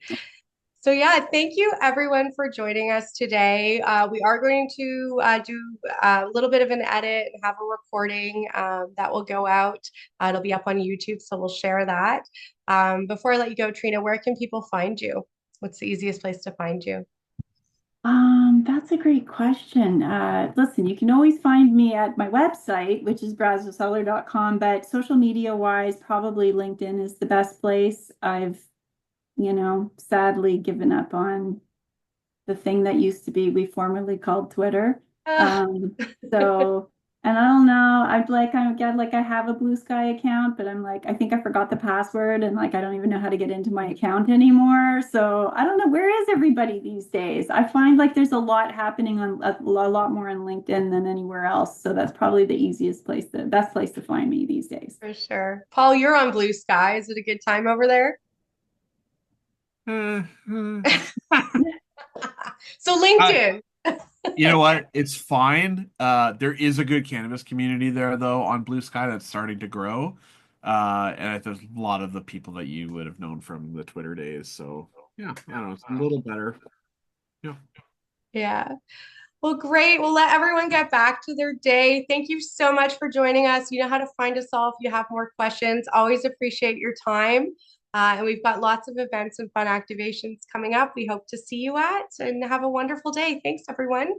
So yeah, thank you everyone for joining us today. We are going to do a little bit of an edit and have a recording that will go out. It'll be up on YouTube, so we'll share that. Before I let you go, Trina, where can people find you? What's the easiest place to find you? That's a great question. Listen, you can always find me at my website, which is brazzoseller.com, but social media wise, probably LinkedIn is the best place. I've sadly given up on the thing that used to be, we formerly called Twitter. So, and I don't know, I have a Blue Sky account, but I'm like, I think I forgot the password and like, I don't even know how to get into my account anymore. So I don't know, where is everybody these days? I find like there's a lot happening on a lot more on LinkedIn than anywhere else. So that's probably the best place to find me these days. For sure. Paul, you're on Blue Sky. Is it a good time over there? So LinkedIn. You know what? It's fine. There is a good cannabis community there, though, on Blue Sky that's starting to grow. And there's a lot of the people that you would have known from the Twitter days. So, yeah, I don't know. It's a little better. Yeah. Yeah. Well, great. We'll let everyone get back to their day. Thank you so much for joining us. You know how to find us all if you have more questions. Always appreciate your time. And we've got lots of events and fun activations coming up. We hope to see you at, and have a wonderful day. Thanks, everyone.